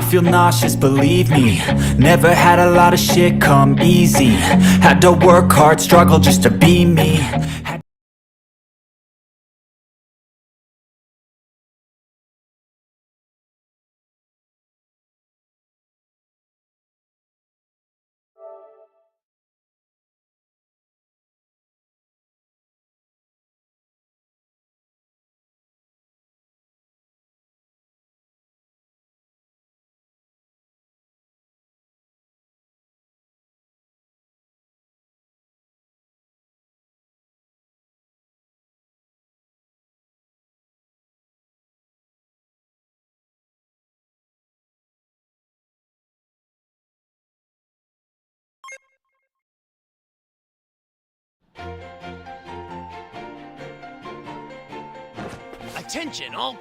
I feel nauseous, believe me. Never had a lot of shit come easy. Had to work hard, struggle just to be me. Attention, all.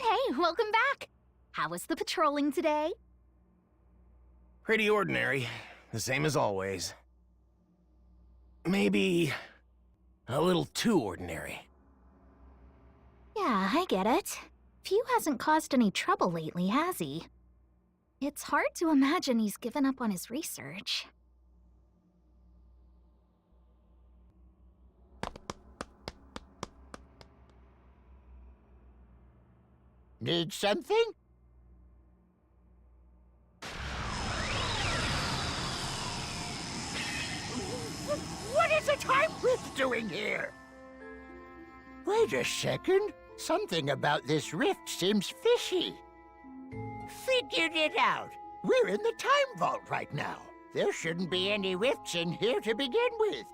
Hey, welcome back! How was the patrolling today? Pretty ordinary. The same as always. Maybe a little too ordinary. Yeah, I get it. Few hasn't caused any trouble lately, has he? It's hard to imagine he's given up on his research. Need something? What is it I'm doing here? Wait a second. Something about this rift seems fishy. Figured it out. We're in the time vault right now. There shouldn't be any rifts in here to begin with.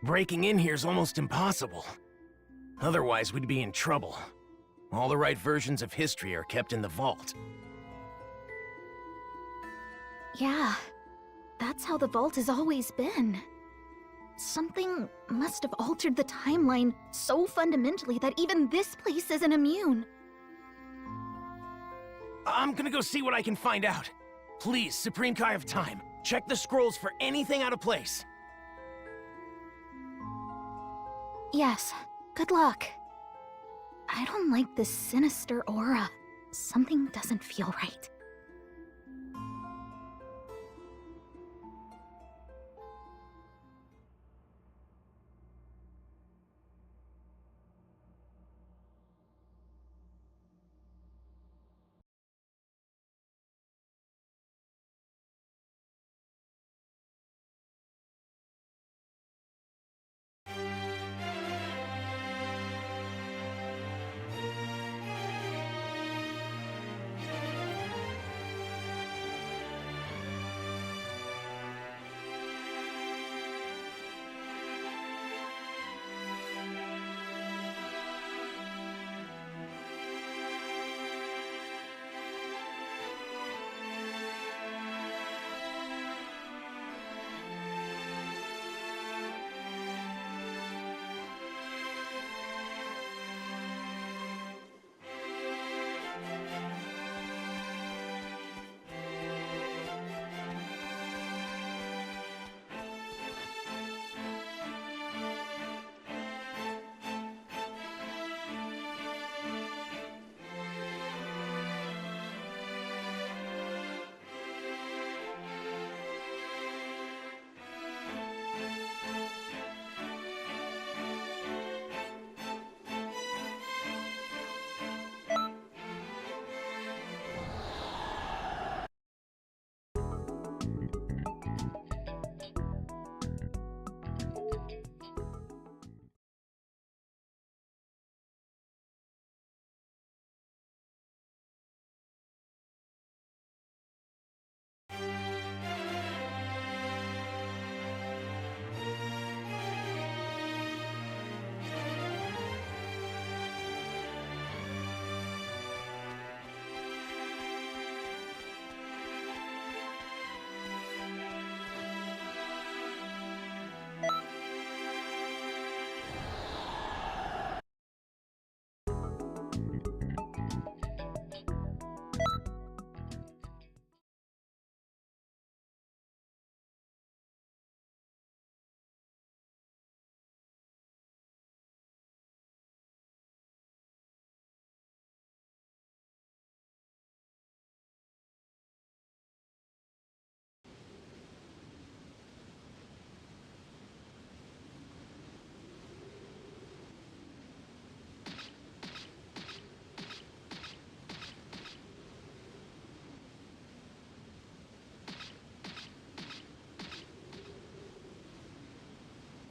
Breaking in here's almost impossible. Otherwise, we'd be in trouble. All the right versions of history are kept in the vault. Yeah, that's how the vault has always been. Something must have altered the timeline so fundamentally that even this place isn't immune. I'm gonna go see what I can find out. Please, Supreme Kai of Time, check the scrolls for anything out of place. Yes, good luck. I don't like this sinister aura. Something doesn't feel right.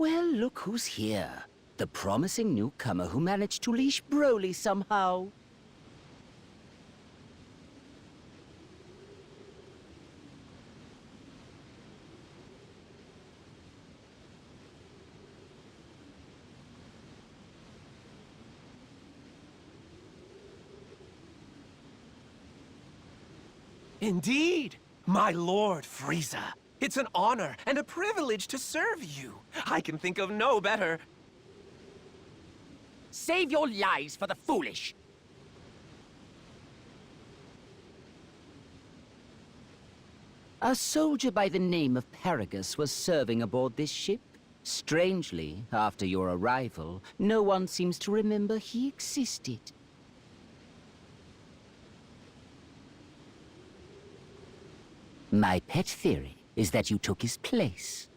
Well, look who's here. The promising newcomer who managed to leash Broly somehow. Indeed, my Lord Frieza. It's an honor and a privilege to serve you. I can think of no better. Save your lies for the foolish. A soldier by the name of Paragus was serving aboard this ship. Strangely, after your arrival, no one seems to remember he existed. My pet theory is that you took his place.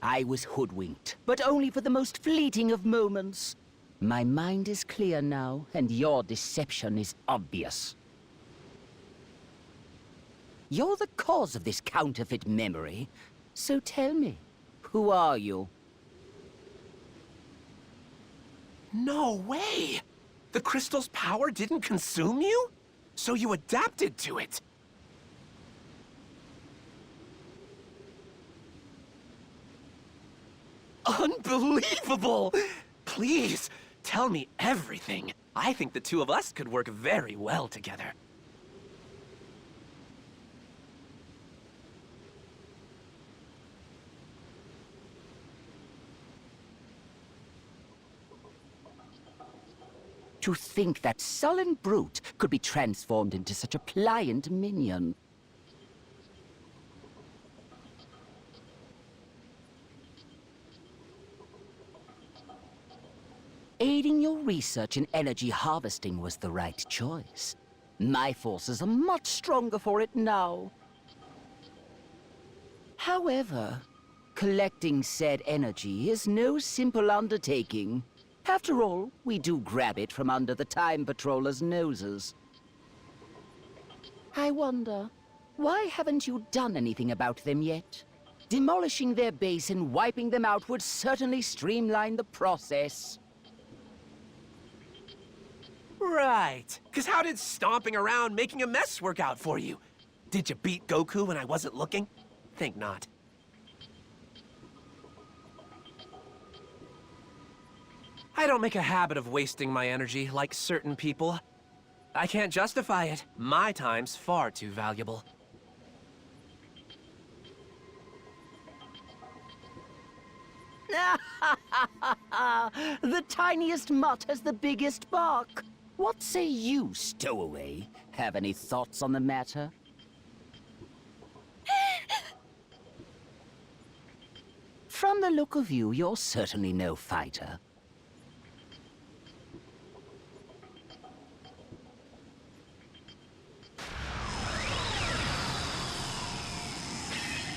I was hoodwinked, but only for the most fleeting of moments. My mind is clear now, and your deception is obvious. You're the cause of this counterfeit memory. So tell me, who are you? No way! The crystal's power didn't consume you? So you adapted to it! Unbelievable! Please, tell me everything. I think the two of us could work very well together. To think that sullen brute could be transformed into such a pliant minion. Aiding your research in energy harvesting was the right choice. My forces are much stronger for it now. However, collecting said energy is no simple undertaking. After all, we do grab it from under the Time Patrollers' noses. I wonder, why haven't you done anything about them yet? Demolishing their base and wiping them out would certainly streamline the process. Right. Because how did stomping around making a mess work out for you? Did you beat Goku when I wasn't looking? Think not. I don't make a habit of wasting my energy like certain people. I can't justify it. My time's far too valuable. The tiniest mutt has the biggest bark. What say you, stowaway? Have any thoughts on the matter? From the look of you, you're certainly no fighter.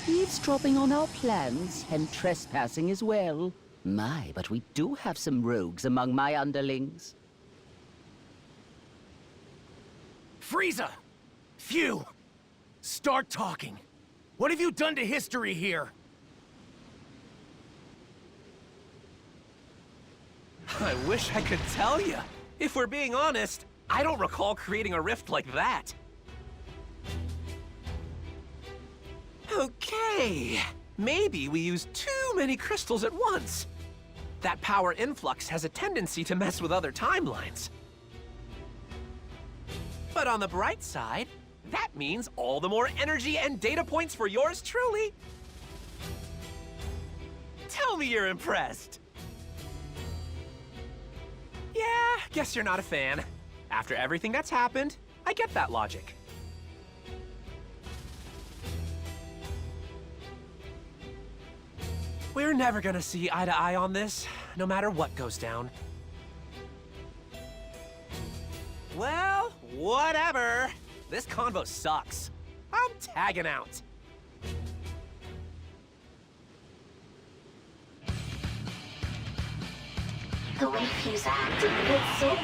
Eavesdropping on our plans and trespassing as well. My, but we do have some rogues among my underlings. Frieza! Phew! Start talking. What have you done to history here? I wish I could tell you. If we're being honest, I don't recall creating a rift like that. Okay, maybe we use too many crystals at once. That power influx has a tendency to mess with other timelines. But on the bright side, that means all the more energy and data points for yours truly. Tell me you're impressed. Yeah, guess you're not a fan. After everything that's happened, I get that logic. We're never gonna see eye to eye on this, no matter what goes down. Well, whatever. This convo sucks. I'm tagging out. The way Fuse acted was so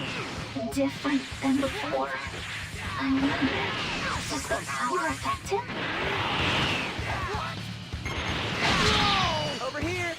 different than before. I wonder, does the power affect him? Over here.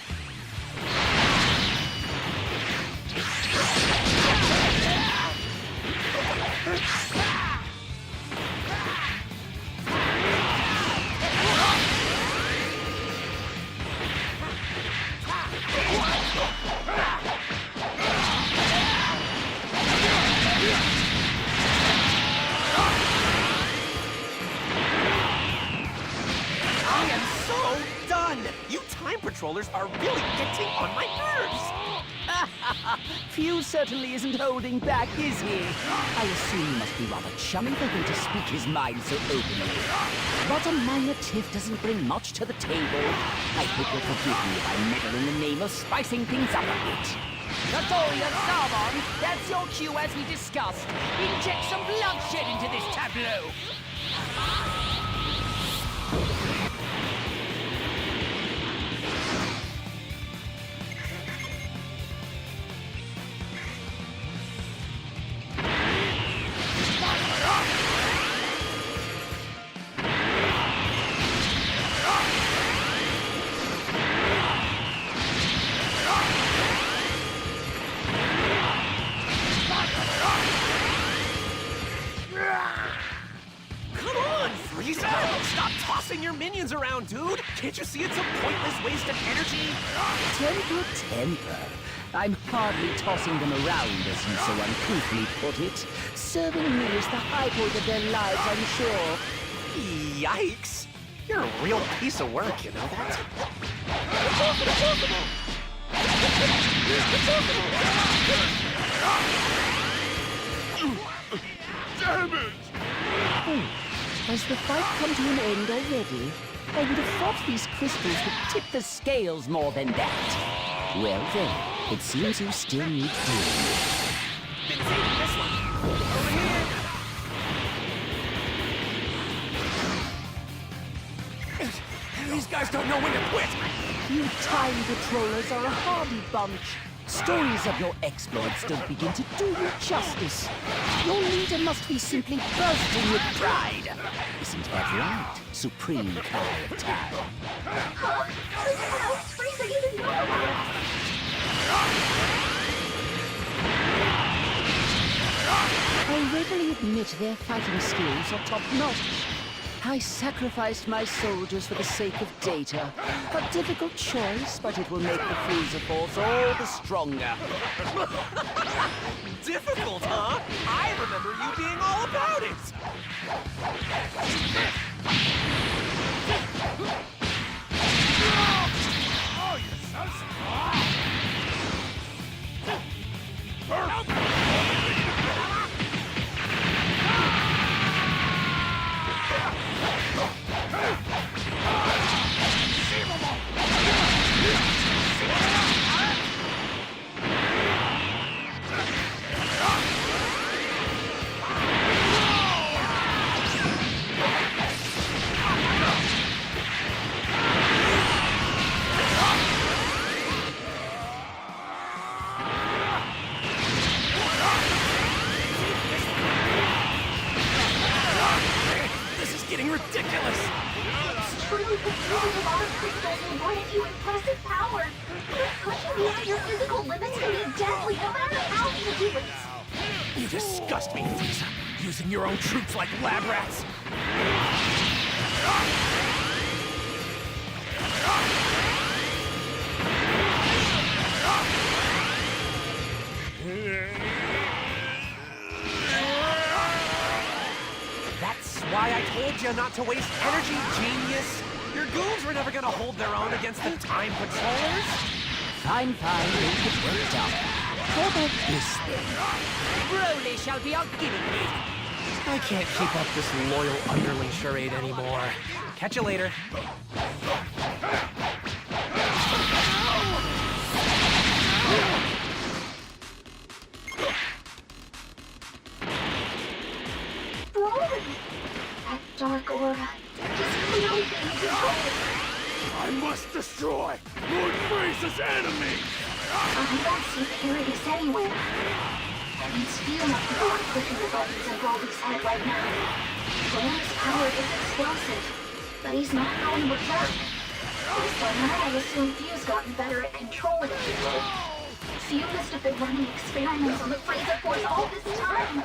I am so done! You time patrollers are really getting on my nerves! Fuse certainly isn't holding back, is he? I assume he must be rather chummy for him to speak his mind so openly. But a minor tiff doesn't bring much to the table. I hope you'll forgive me if I meddle in the name of spicing things up a bit. Notorious Sarvon, that's your cue as we discussed. Inject some bloodshed into this tableau. Can't you see it's a pointless waste of energy? Temper, temper. I'm hardly tossing them around, as you so uncouthly put it. Serving me is the high point of their lives, I'm sure. Yikes! You're a real piece of work, you know that? Damn it! Has the fight come to an end already? I would have thought these crystals would tip the scales more than that. Well then, it seems you still need food. Been saving this one. Over here! These guys don't know when to quit! You time patrollers are a hardy bunch. Stories of your exploits don't begin to do you justice. Your leader must be simply bursting with pride. Isn't that right, Supreme Kai of Time? How is Frieza even know about us? I readily admit their fighting skills are top-notch. I sacrificed my soldiers for the sake of data. A difficult choice, but it will make the Frieza Force all the stronger. Difficult, huh? I remember you being all about it! Oh, you're so smart! This is getting ridiculous! Truly, the using a lot of crystals will grant you impressive power. But pushing beyond your physical limits can be deadly no matter how you do it. You disgust me, Frieza. Using your own troops like lab rats. That's why I told you not to waste energy, genius! Your goons were never gonna hold their own against the Time Patrollers! Fine, fine, make it worked out. How about this then? Broly shall be our guinea pig. I can't keep up this loyal underling charade anymore. Catch you later. Broly! That dark aura just clearly being controlled. I must destroy Lord Frieza's enemy! I don't see Paradise anywhere. That means you must be the one pushing the buttons in Broly's head right now. Broly's power is explosive, but he's not going to work. Based on that, I assume Fu's gotten better at controlling it. Fu must have been running experiments on the Frieza Force all this time.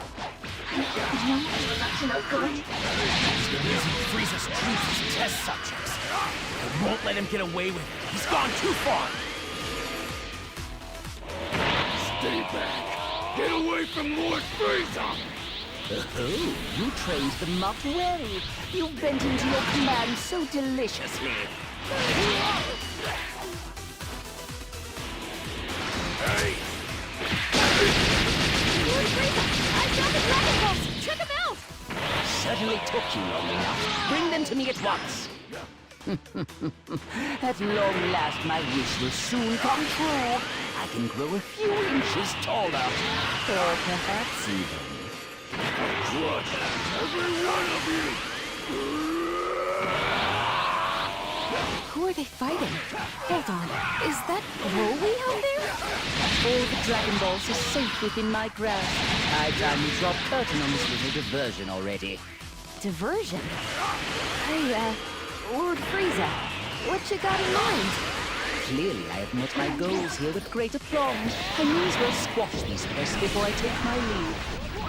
I didn't know he was up to no good. He's been using Frieza's troops as test subjects. I won't let him get away with it. He's gone too far. Stay back. Get away from Lord Frieza! Oh, you trained them up well. You bent into your command so deliciously. Hey! Lord Frieza, I found the Dragon Balls! Check them out! Certainly took you long enough. Bring them to me at once. At long last, my wish will soon come true. I can grow a few inches taller. Or perhaps even. Crush every one of you! Who are they fighting? Hold on, is that Broly out there? All the Dragon Balls are safe within my grasp. High time we drop curtain on this little diversion already. Diversion? Hey, Lord Frieza, what you got in mind? Clearly, I have met my goals here with great aplomb. I may as well squash these pests before I take my leave.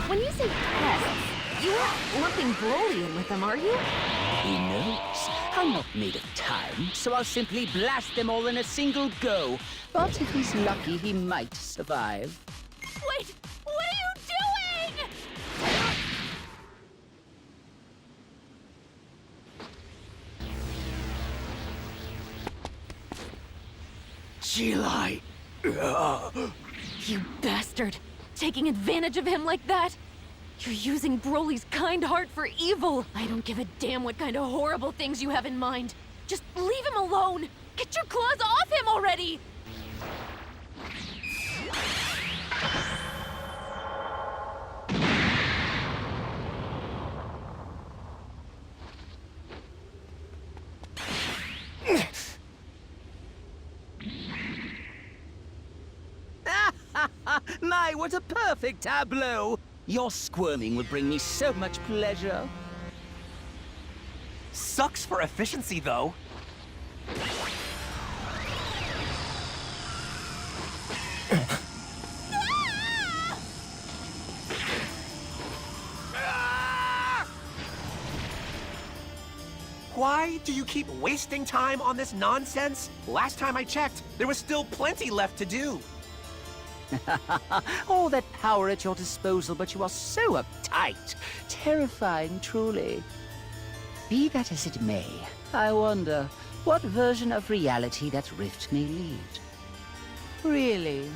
When you say pests, you aren't lumping Broly in with them, are you? Who knows? I'm not made of time, so I'll simply blast them all in a single go. But if he's lucky, he might survive. Wait! What are you doing? Chilai! You bastard! Taking advantage of him like that? You're using Broly's kind heart for evil! I don't give a damn what kind of horrible things you have in mind. Just leave him alone! Get your claws off him already! My, what a perfect tableau! Your squirming will bring me so much pleasure. Sucks for efficiency, though. Why do you keep wasting time on this nonsense? Last time I checked, there was still plenty left to do. All that power at your disposal, but you are so uptight. Terrifying, truly. Be that as it may, I wonder what version of reality that rift may lead. Really?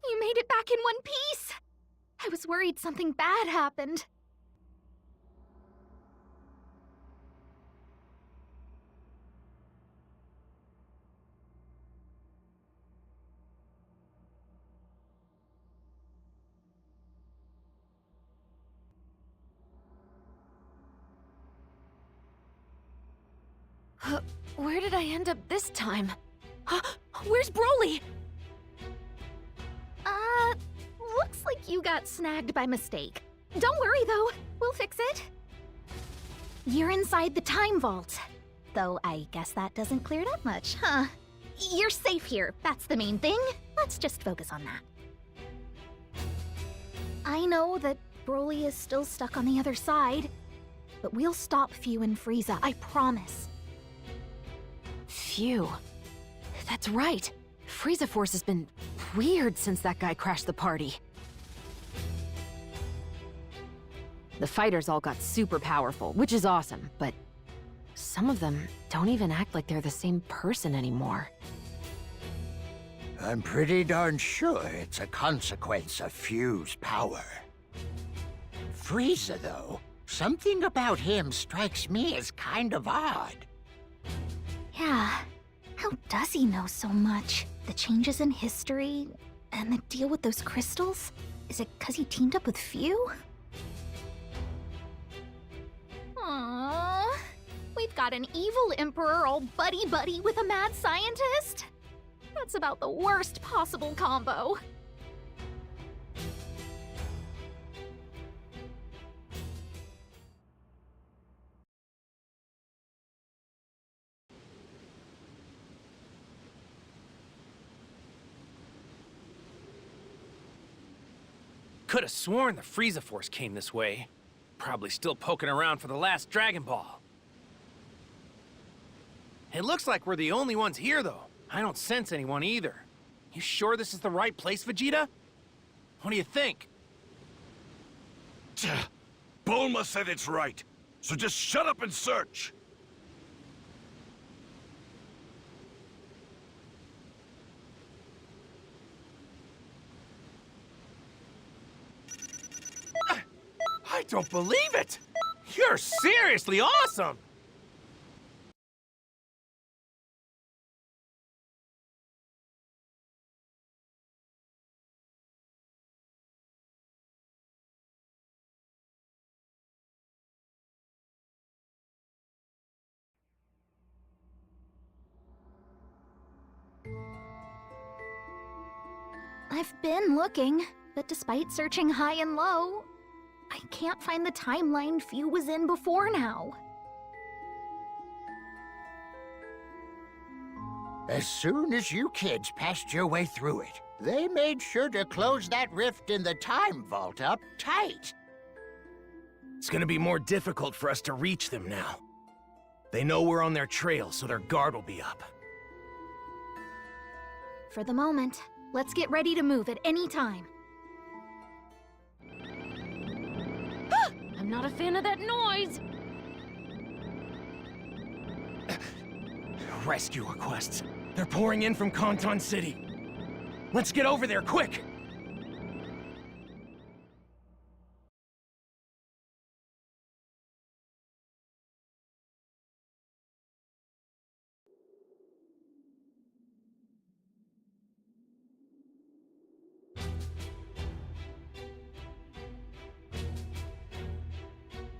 You made it back in one piece! I was worried something bad happened. Where did I end up this time? Where's Broly? Looks like you got snagged by mistake. Don't worry, though. We'll fix it. You're inside the time vault. Though I guess that doesn't clear it up much, huh? You're safe here. That's the main thing. Let's just focus on that. I know that Broly is still stuck on the other side, but we'll stop Phew and Frieza, I promise. Phew. That's right. Frieza Force has been weird since that guy crashed the party. The fighters all got super powerful, which is awesome, but some of them don't even act like they're the same person anymore. I'm pretty darn sure it's a consequence of Phew's power. Frieza, though, something about him strikes me as kind of odd. Yeah. How does he know so much? The changes in history, and the deal with those crystals? Is it 'cause he teamed up with Phew? Aww. We've got an evil emperor all buddy-buddy with a mad scientist? That's about the worst possible combo. Could have sworn the Frieza Force came this way. Probably still poking around for the last Dragon Ball. It looks like we're the only ones here, though. I don't sense anyone either. You sure this is the right place, Vegeta? What do you think? Bulma said it's right, so just shut up and search! I don't believe it! You're seriously awesome! I've been looking, but despite searching high and low, I can't find the timeline Few was in before now. As soon as you kids passed your way through it, they made sure to close that rift in the time vault up tight. It's gonna be more difficult for us to reach them now. They know we're on their trail, so their guard will be up. For the moment, let's get ready to move at any time. I'm not a fan of that noise! Rescue requests. They're pouring in from Canton City. Let's get over there, quick!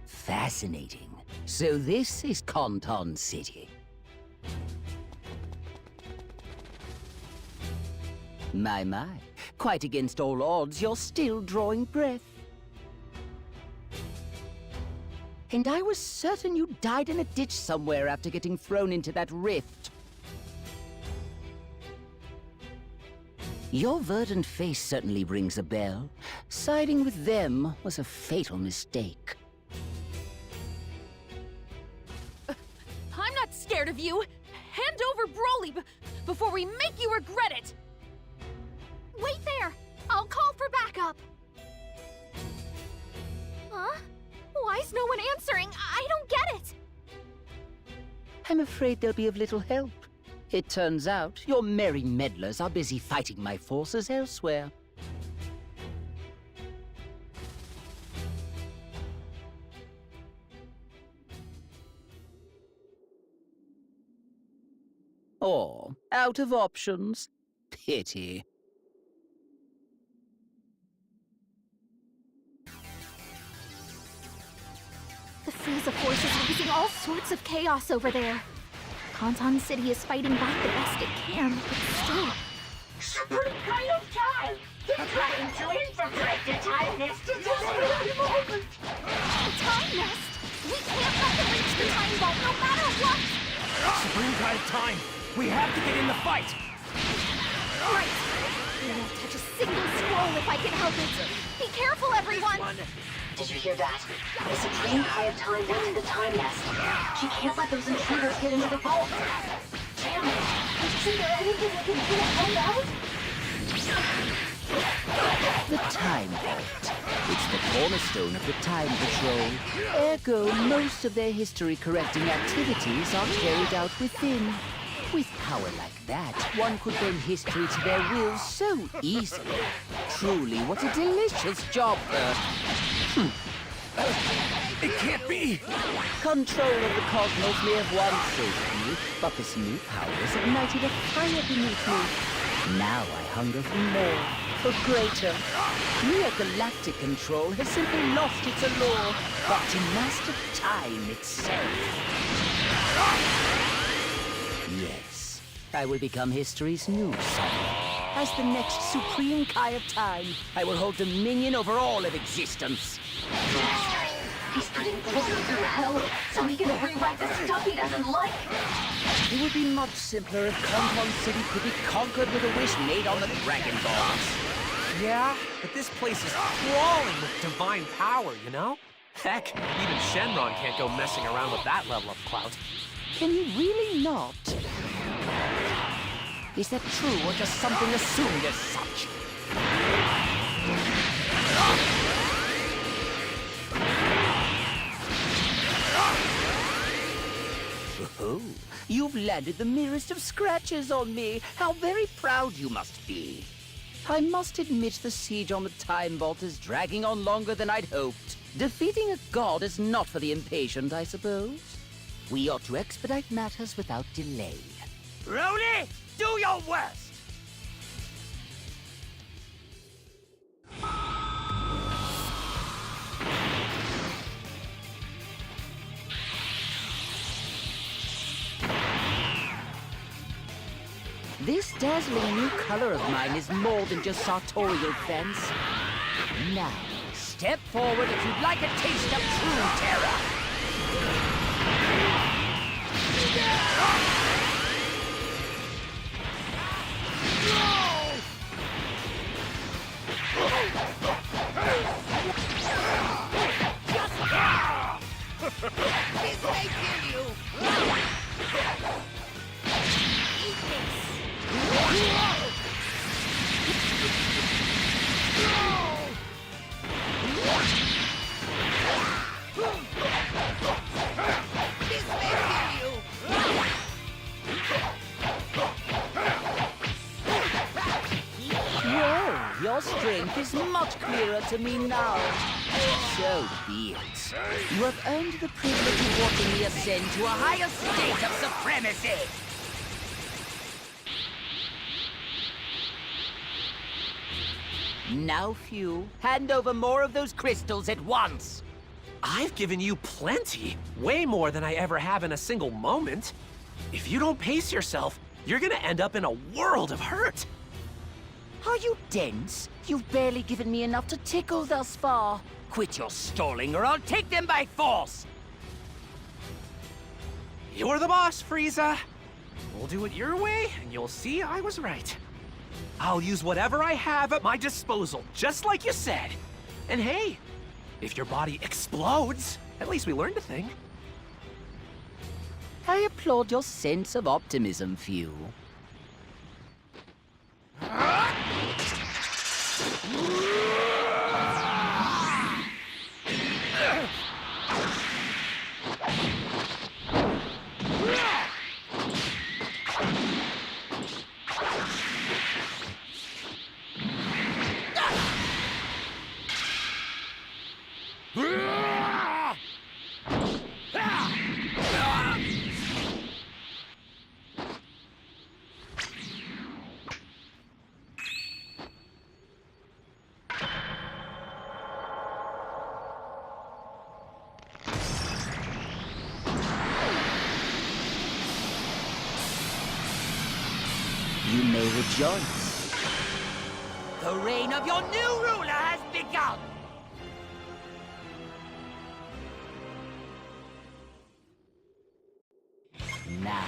Fascinating. So this is Canton City. My. Quite against all odds, you're still drawing breath. And I was certain you died in a ditch somewhere after getting thrown into that rift. Your verdant face certainly rings a bell. Siding with them was a fatal mistake. I'm not scared of you! Hand over Broly before we make you regret it! Wait there! I'll call for backup! Huh? Why is no one answering? I don't get it! I'm afraid they'll be of little help. It turns out your merry meddlers are busy fighting my forces elsewhere. Or out of options. Pity. The Frieza force is raising all sorts of chaos over there. Canton City is fighting back the best it can, but still. Supreme kind of time! They're trying to infiltrate the time nest at this very moment! The time nest? We can't let them reach the time vault no matter what! Supreme Tide of Time! We have to get in the fight! Right! I won't touch a single scroll if I can help it! Be careful, everyone! Did you hear that? The Supreme Kai of Time went to the time nest. She can't let those intruders get into the vault. Damn it! Isn't there anything we can do to hold out? The Time Vault. It's the cornerstone of the Time Patrol. Ergo, most of their history-correcting activities are carried out within. With power like that, one could bend history to their will so easily. Truly, what a delicious job, It can't be! Control of the cosmos may have once saved me, but this new power has ignited a fire beneath me. Now I hunger for more, for greater. Mere galactic control has simply lost its allure, but to master time itself. Yes, I will become history's new son. As the next Supreme Kai of Time, I will hold dominion over all of existence. He's putting Broly through hell so he can rewrite the stuff he doesn't like. It would be much simpler if Canton City could be conquered with a wish made on the Dragon Balls. Yeah, but this place is crawling with divine power, you know? Heck, even Shenron can't go messing around with that level of clout. Can you really not? Is that true or just something assumed as such? Oh, you've landed the merest of scratches on me. How very proud you must be. I must admit the siege on the Time Vault is dragging on longer than I'd hoped. Defeating a god is not for the impatient, I suppose. We ought to expedite matters without delay. Broly, do your worst! This dazzling new color of mine is more than just sartorial fancy. Now, Step forward if you'd like a taste of true terror. This may kill you! Eat this! This may kill you! Whoa, your strength is much clearer to me now. So be it. You have earned the privilege of watching me ascend to a higher state of supremacy. Now, Few, hand over more of those crystals at once. I've given you plenty. Way more than I ever have in a single moment. If you don't pace yourself, you're gonna end up in a world of hurt. Are you dense? You've barely given me enough to tickle thus far. Quit your stalling or I'll take them by force! You're the boss, Frieza. We'll do it your way, and you'll see I was right. I'll use whatever I have at my disposal, just like you said. And hey, if your body explodes, at least we learned a thing. I applaud your sense of optimism, Few. You may rejoice. The reign of your new ruler has begun! Now,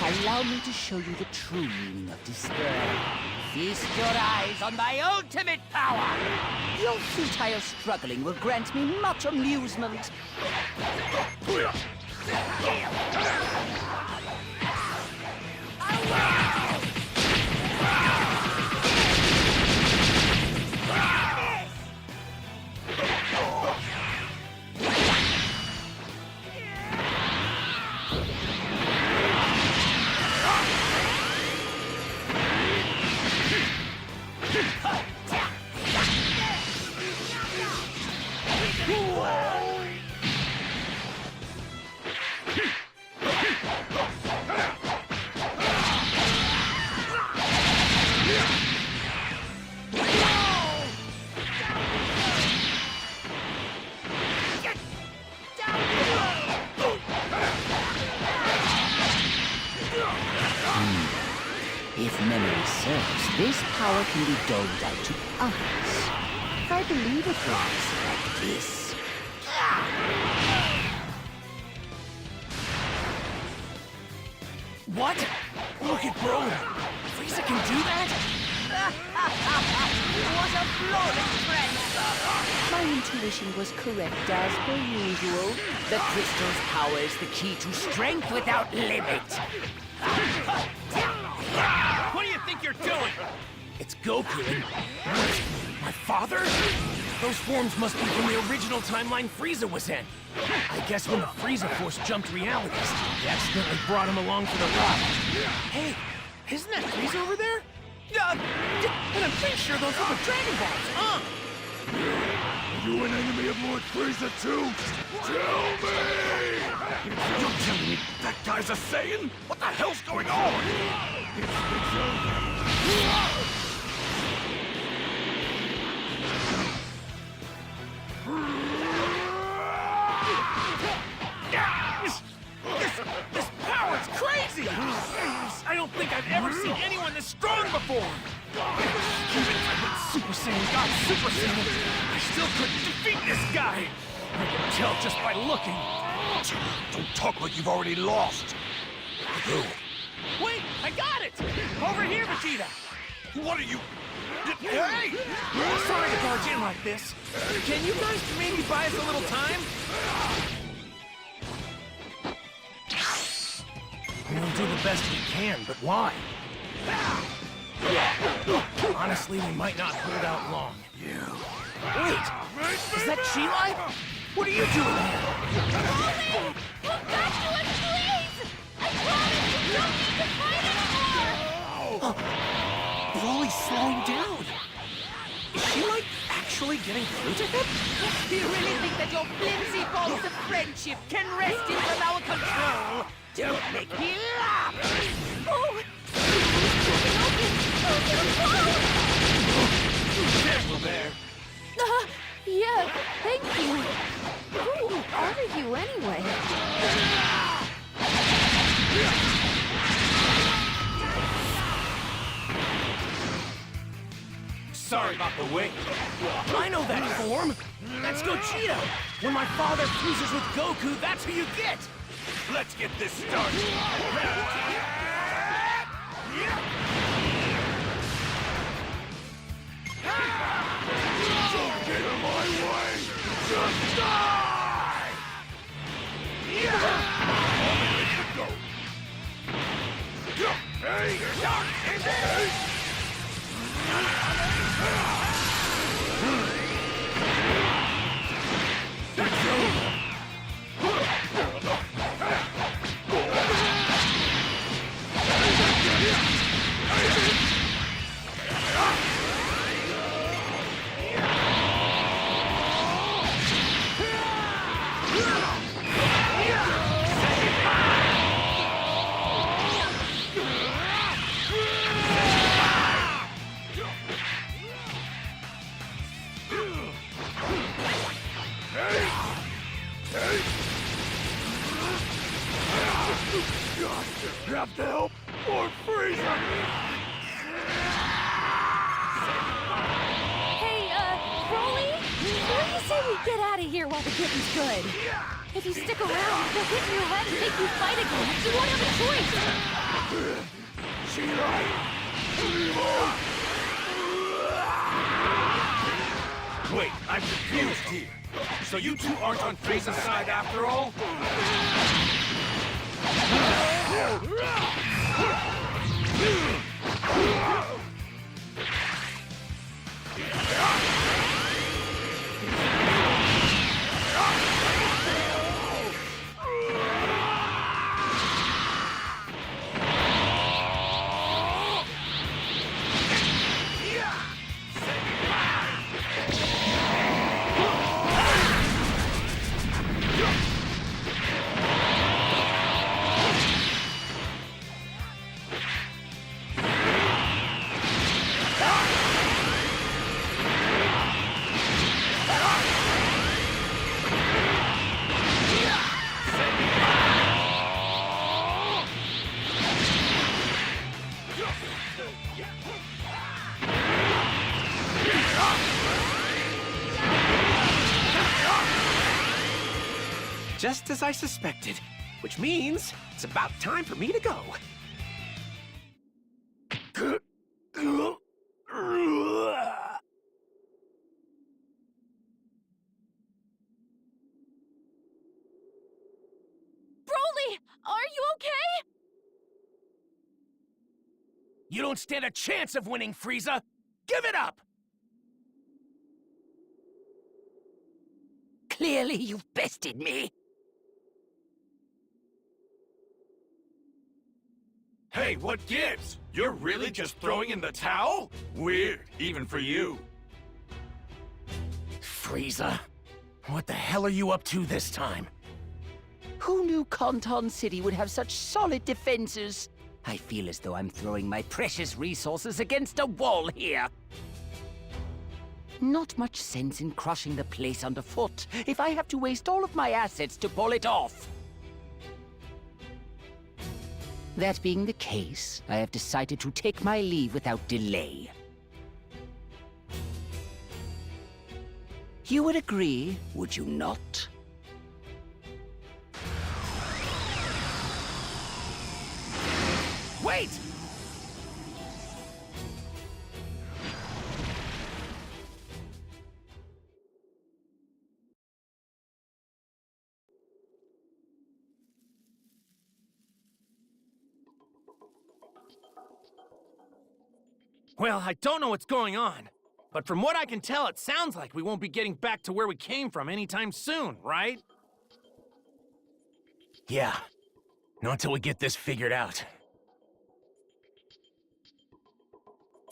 allow me to show you the true meaning of despair. Feast your eyes on my ultimate power! Your futile struggling will grant me much amusement. If memory serves, this power can be doled out to others. I believe it was like this. What? Look at Broly. Frieza can do that? What a flawless transfer! My intuition was correct as per usual. The crystal's power is the key to strength without limit. What do you think you're doing? It's Goku and... my father? Those forms must be from the original timeline Frieza was in. I guess when the Frieza Force jumped realities, they accidentally brought him along for the ride. Hey, isn't that Frieza over there? And I'm pretty sure those are the Dragon Balls, huh? Are you an enemy of Lord Frieza too? Tell me! You're telling me that guy's a Saiyan? What the hell's going on? This power's crazy! I don't don't think I've ever seen anyone this strong before! Even if I went Super Saiyan God Super Saiyan, I still couldn't defeat this guy! I can tell just by looking. Don't talk like you've already lost. Who? Wait, I got it! Over here, Vegeta! What are you... Hey! Sorry to barge in like this. Can you guys maybe buy us a little time? We'll do the best we can, but why? Honestly, we might not hold out long. Wait! Is that Chi-Li? What are you doing here? Rolly! Come back to us, please! I promise you don't need to fight anymore! Broly's slowing down. Is she, like, actually getting through to him? Do you really think that your flimsy bonds of friendship can wrest him from our control? Don't make me laugh! Oh! Careful there. Yeah, thank you. Who are you anyway? Sorry about the wait. I know that form. That's Gogeta. When my father fuses with Goku, that's who you get. Let's get this started. Don't get in my way! Just die! Ready to go! Hey! Hey! It's over! Have to help or Frieza! Hey, Broly? Why do you say we get out of here while the getting's good? If you stick around, they'll hit in your head and make you fight again. You won't have a choice. She right! Wait, I'm confused here. So you two aren't on Frieza's side after all? Just as I suspected, which means it's about time for me to go. Broly, are you okay? You don't stand a chance of winning, Frieza! Give it up! Clearly, you've bested me. Hey, what gives? You're really just throwing in the towel? Weird, even for you. Frieza, what the hell are you up to this time? Who knew Kanton City would have such solid defenses? I feel as though I'm throwing my precious resources against a wall here. Not much sense in crushing the place underfoot if I have to waste all of my assets to pull it off. That being the case, I have decided to take my leave without delay. You would agree, would you not? Wait! Well, I don't know what's going on, but from what I can tell, it sounds like we won't be getting back to where we came from anytime soon, right? Yeah. Not until we get this figured out.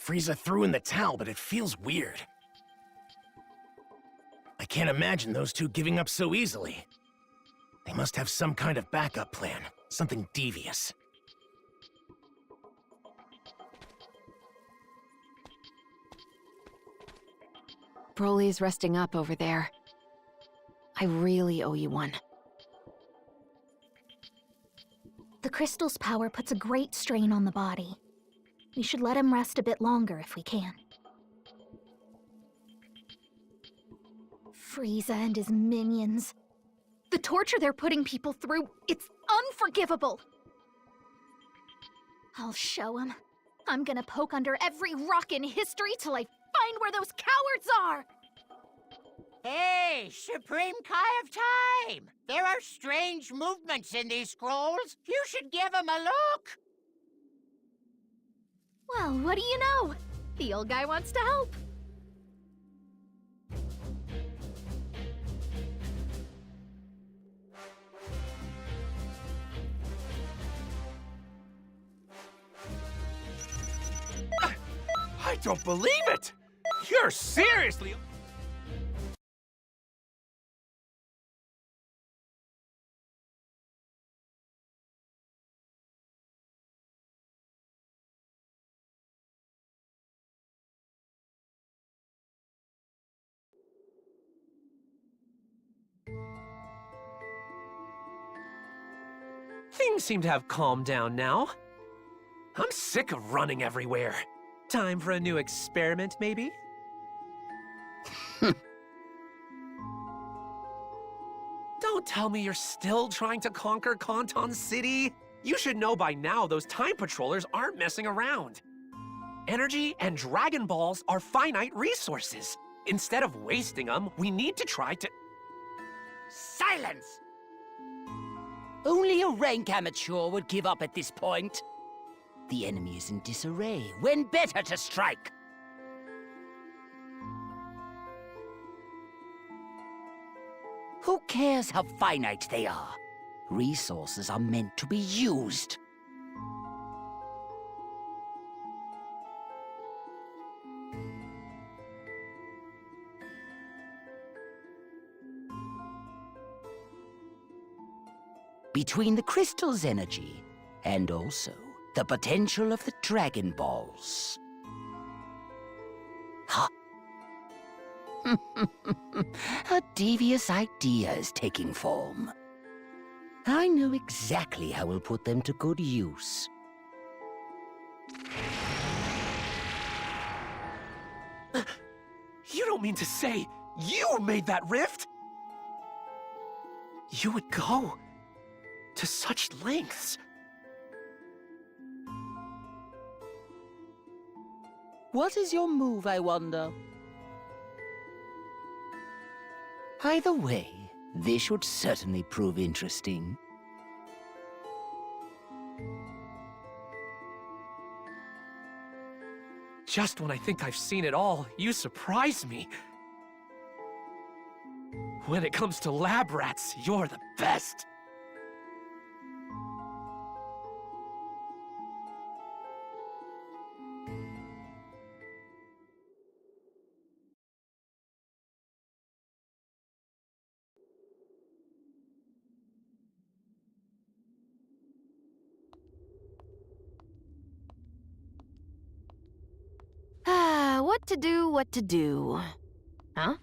Frieza threw in the towel, but it feels weird. I can't imagine those two giving up so easily. They must have some kind of backup plan, something devious. Broly's resting up over there. I really owe you one. The crystal's power puts a great strain on the body. We should let him rest a bit longer if we can. Frieza and his minions. The torture they're putting people through, it's unforgivable! I'll show him. I'm gonna poke under every rock in history till I find where those cowards are! Hey, Supreme Kai of Time! There are strange movements in these scrolls. You should give them a look. Well, what do you know? The old guy wants to help. I don't believe it! You're seriously... Things seem to have calmed down now. I'm sick of running everywhere. Time for a new experiment, maybe? Don't tell me you're still trying to conquer Kanton City. You should know by now those time patrollers aren't messing around. Energy and Dragon Balls are finite resources. Instead of wasting them, we need to try to... Silence! Only a rank amateur would give up at this point. The enemy is in disarray. When better to strike? Who cares how finite they are? Resources are meant to be used. Between the crystal's energy and also the potential of the Dragon Balls. Ha! A devious idea is taking form. I know exactly how we'll put them to good use. You don't mean to say you made that rift? You would go to such lengths? What is your move, I wonder? Either way, this should certainly prove interesting. Just when I think I've seen it all, you surprise me. When it comes to lab rats, you're the best. What to do. Huh?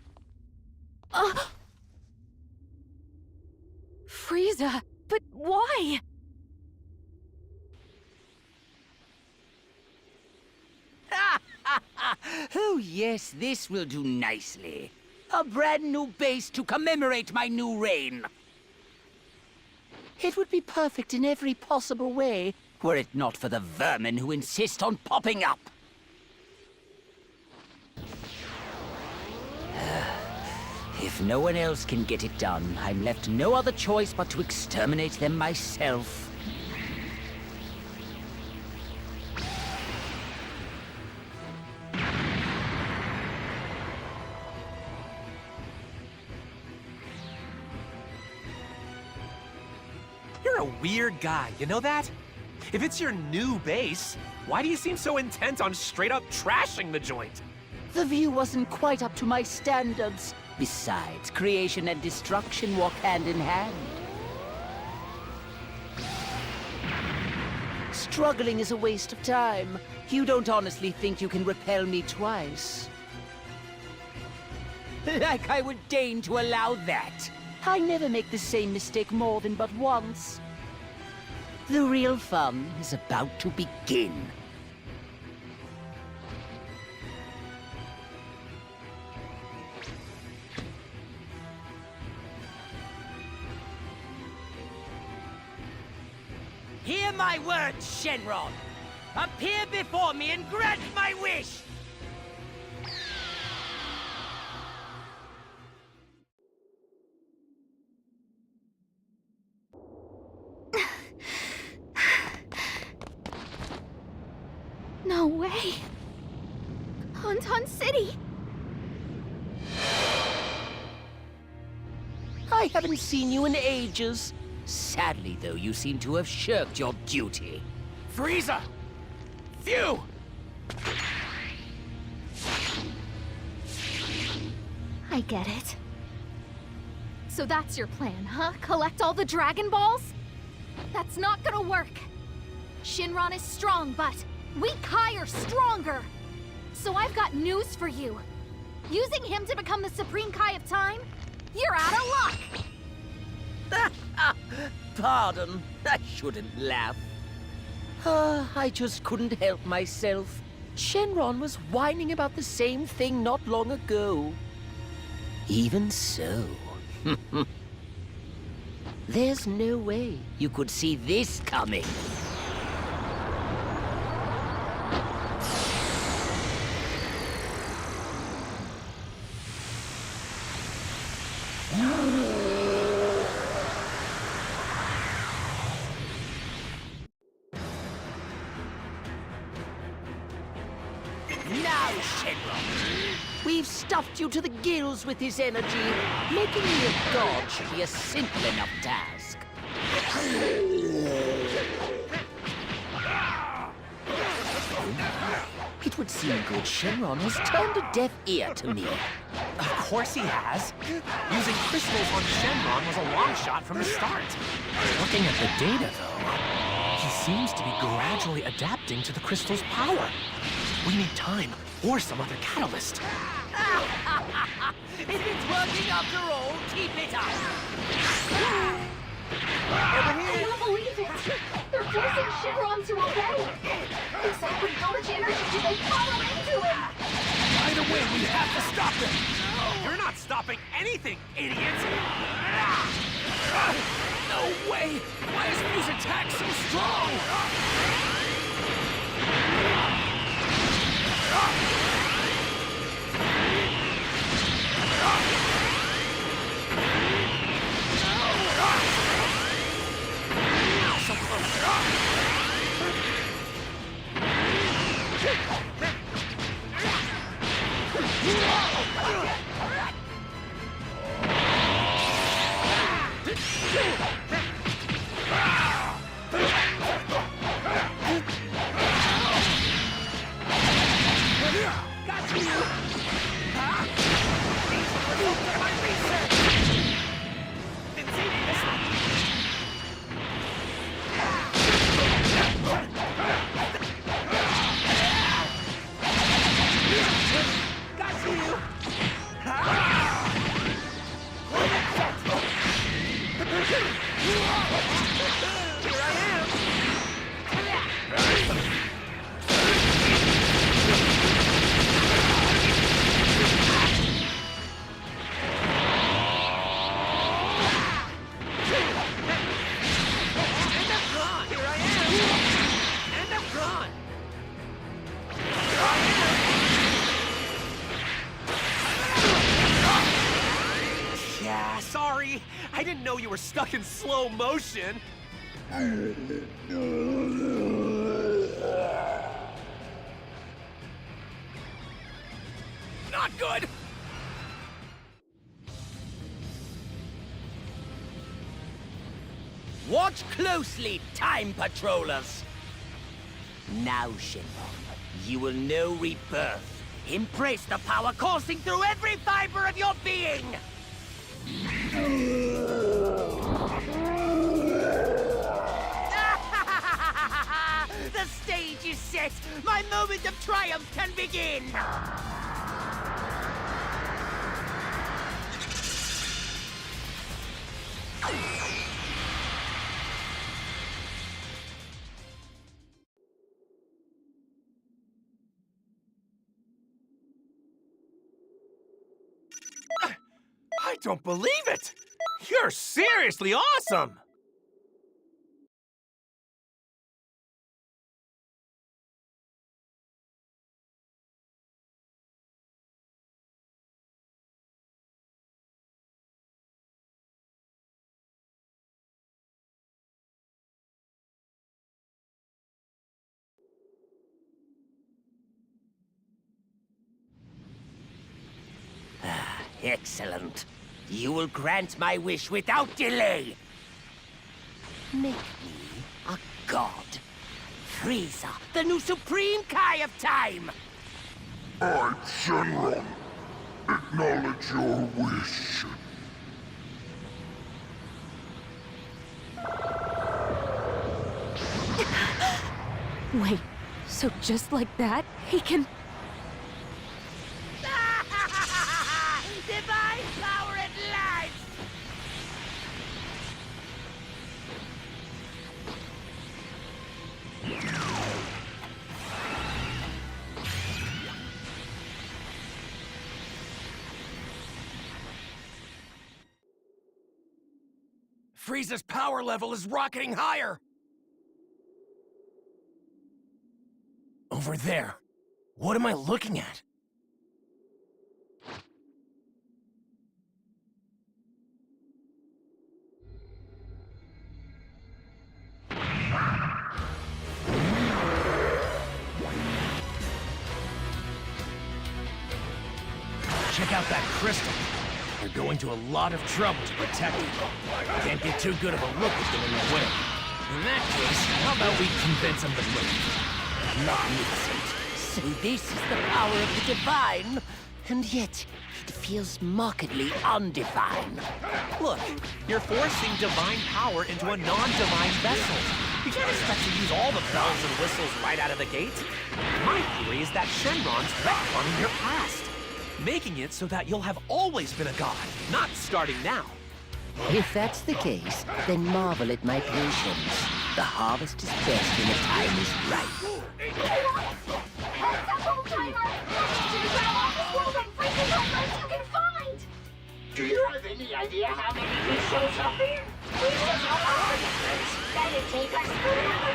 Frieza, but why? Oh, yes, this will do nicely. A brand new base to commemorate my new reign. It would be perfect in every possible way, were it not for the vermin who insist on popping up. If no one else can get it done, I'm left no other choice but to exterminate them myself. You're a weird guy, you know that? If it's your new base, why do you seem so intent on straight up trashing the joint? The view wasn't quite up to my standards. Besides, creation and destruction walk hand in hand. Struggling is a waste of time. You don't honestly think you can repel me twice. Like I would deign to allow that. I never make the same mistake more than but once. The real fun is about to begin. Hear my words, Shenron! Appear before me and grant my wish! No way. Honton City. I haven't seen you in ages. Sadly, though, you seem to have shirked your duty. Frieza! Phew! I get it. So that's your plan, huh? Collect all the Dragon Balls? That's not gonna work. Shinron is strong, but we Kai are stronger. So I've got news for you. Using him to become the Supreme Kai of Time? You're out of luck! Pardon, I shouldn't laugh. I just couldn't help myself. Shenron was whining about the same thing not long ago. Even so, there's no way you could see this coming. Now, Shenron, we've stuffed you to the gills with his energy. Making you a god should be a simple enough task. It would seem good Shenron has turned a deaf ear to me. Of course he has. Using crystals on Shenron was a long shot from the start. Looking at the data, though, he seems to be gradually adapting to the crystal's power. We need time, or some other catalyst. If it's working after all, keep it up! I don't believe it! They're forcing Shinron to obey! Except with how much energy do they follow into him? Either way, we have to stop them! You're not stopping anything, idiot! No way! Why is Fu's attack so strong? So close. were stuck in slow motion. Not good! Watch closely, Time Patrollers! Now, Shenron, you will know rebirth. Embrace the power coursing through every fiber of your being! The stage is set! My moment of triumph can begin! I don't believe it! You're seriously awesome! Excellent. You will grant my wish without delay. Make me a god. Frieza, the new supreme Kai of time! I, Shenron, acknowledge your wish. Wait, so just like that, he can... Divine power at last! Frieza's power level is rocketing higher! Over there. What am I looking at? Check out that crystal. They're going to a lot of trouble to protect it. Can't get too good of a look at them in the way. In that case, how about we convince them to move? Magnificent. So this is the power of the divine, and yet it feels markedly undivine. Look, you're forcing divine power into a non-divine vessel. You can't expect to use all the bells and whistles right out of the gate. My theory is that Shenron's retconning your past, making it so that you'll have always been a god, not starting now. If that's the case, then marvel at my patience. The harvest is best when the time is right. Heads up, old timer! To grab all this world and freaking outlets you can find! Do you have any idea how many he shows up here? We just have a hundred. That'd take us forever.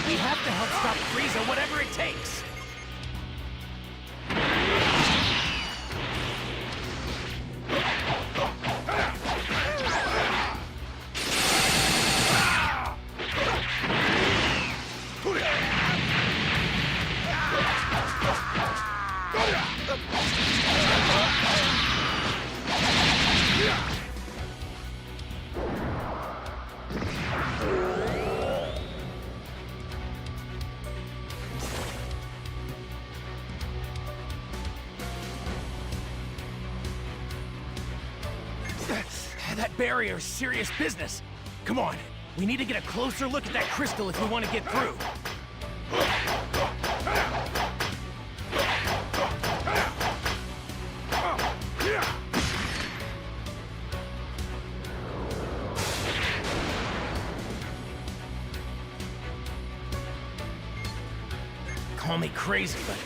We have to help stop Frieza, whatever it takes. That barrier is serious business. Come on, we need to get a closer look at that crystal if we want to get through. Call me crazy, but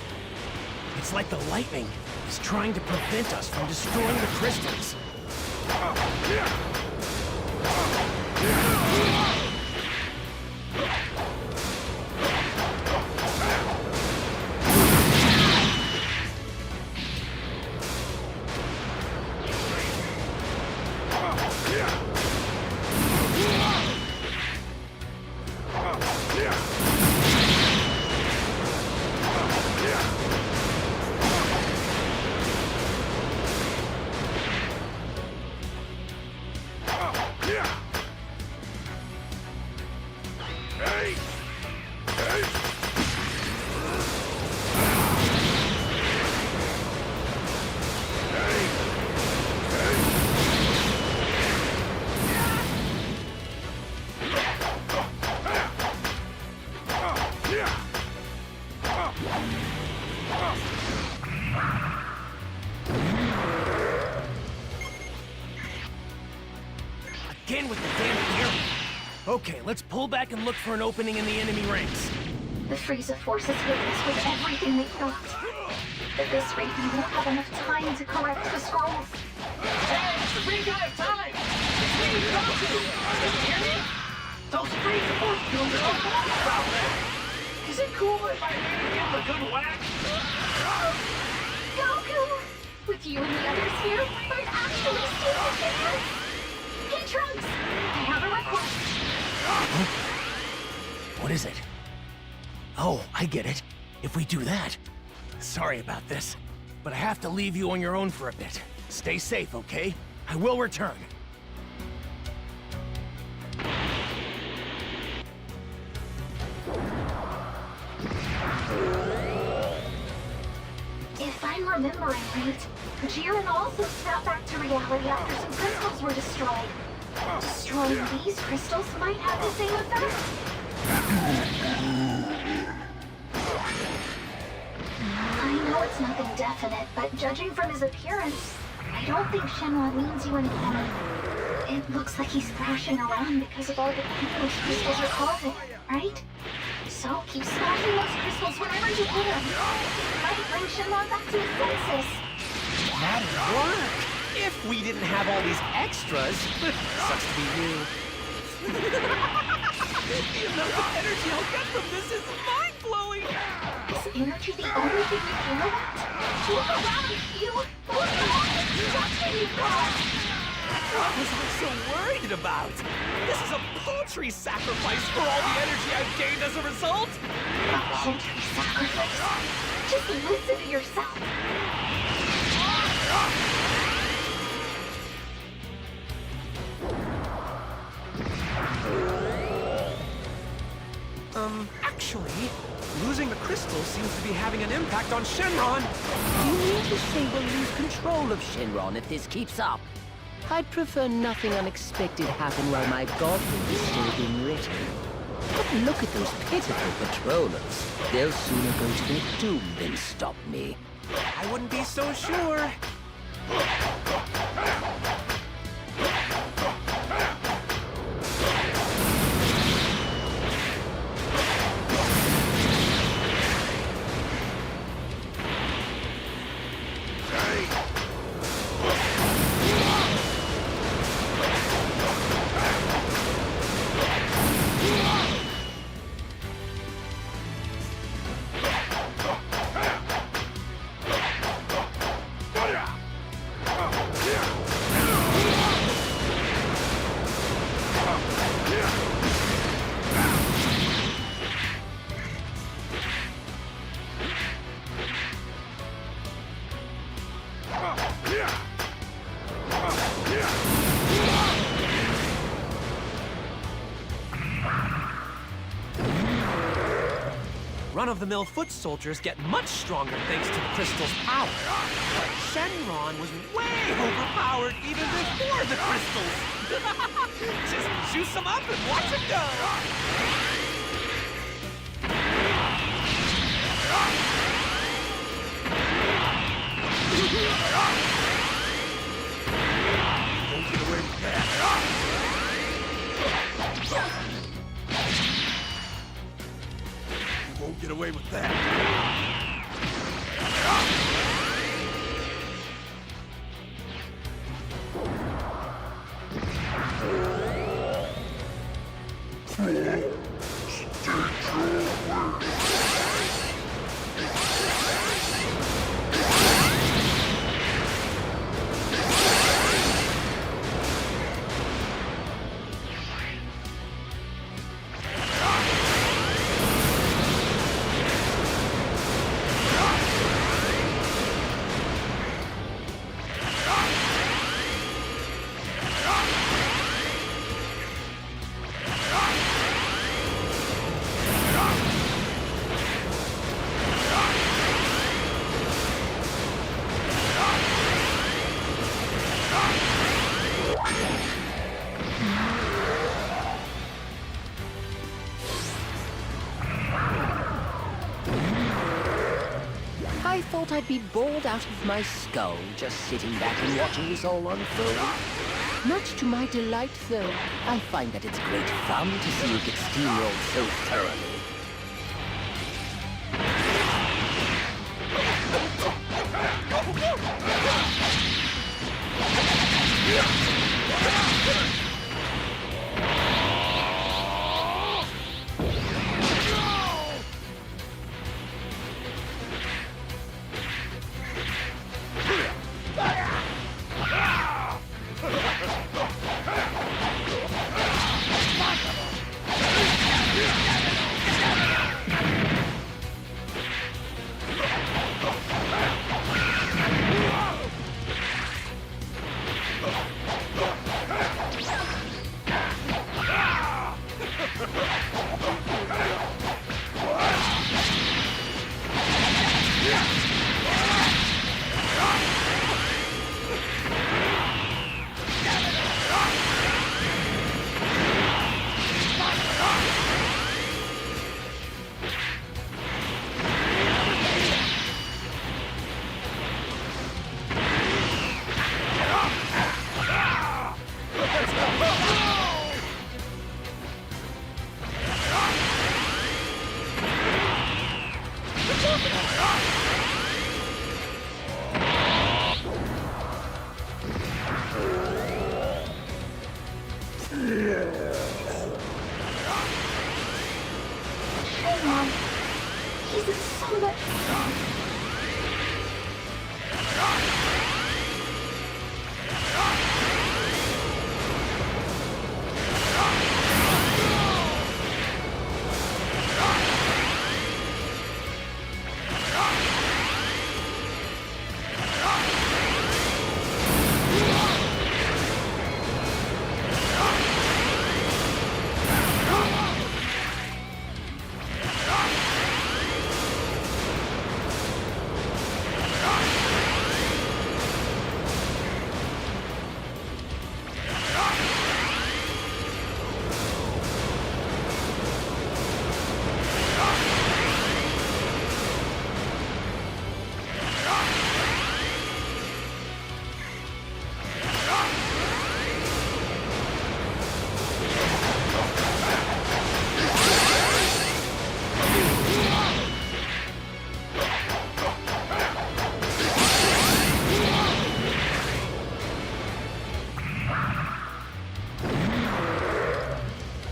it's like the lightning is trying to prevent us from destroying the crystals. again with the damn theory. Okay, let's pull back and look for an opening in the enemy ranks. The Frieza force has hit us with everything they've got. At this rate, we won't have enough time to correct the scrolls. Hey, we got time! It's me, Goku! Can you hear me? Those Frieza force kills are all about that. Is it cool if I maybe give him a good whack? Goku! With you and the others here, I'm actually still a fan. Hey, Trunks! I have a request. What is it? Oh, I get it. If we do that. Sorry about this, but I have to leave you on your own for a bit. Stay safe, okay? I will return. If I'm remembering right, Jiren also snapped back to reality after some crystals were destroyed. Destroying these crystals might have the same effect. I know it's nothing definite, but judging from his appearance, I don't think Shenron means you any harm. It looks like he's thrashing around because of all the pain those crystals are causing, right? So keep smashing those crystals wherever you put them. Might bring Shenron back to his senses. That'd work! If we didn't have all these extras. Sucks to be you. The amount of energy I'll get from this is mind-blowing! Is energy the only thing you care about? Look around you! Look at all the destruction you've caused! What was I so worried about? This is a paltry sacrifice for all the energy I've gained as a result! A paltry sacrifice? Just listen to yourself. Actually, losing the crystal seems to be having an impact on Shenron. You mean to say we'll lose control of Shenron if this keeps up? I'd prefer nothing unexpected happen while my godhood is still being written. But look at those pitiful patrollers. They'll sooner go to their doom than stop me. I wouldn't be so sure. Run-of-the-mill foot soldiers get much stronger thanks to the crystal's power. But Shenron was way overpowered even before the crystals. Just juice them up and watch them go. Don't get away with that. You won't get away with that. I thought I'd be bored out of my skull just sitting back and watching this all unfold. Much to my delight, though, I find that it's great fun to see you get steamrolled so thoroughly. Hey, Mom. He's a son of a...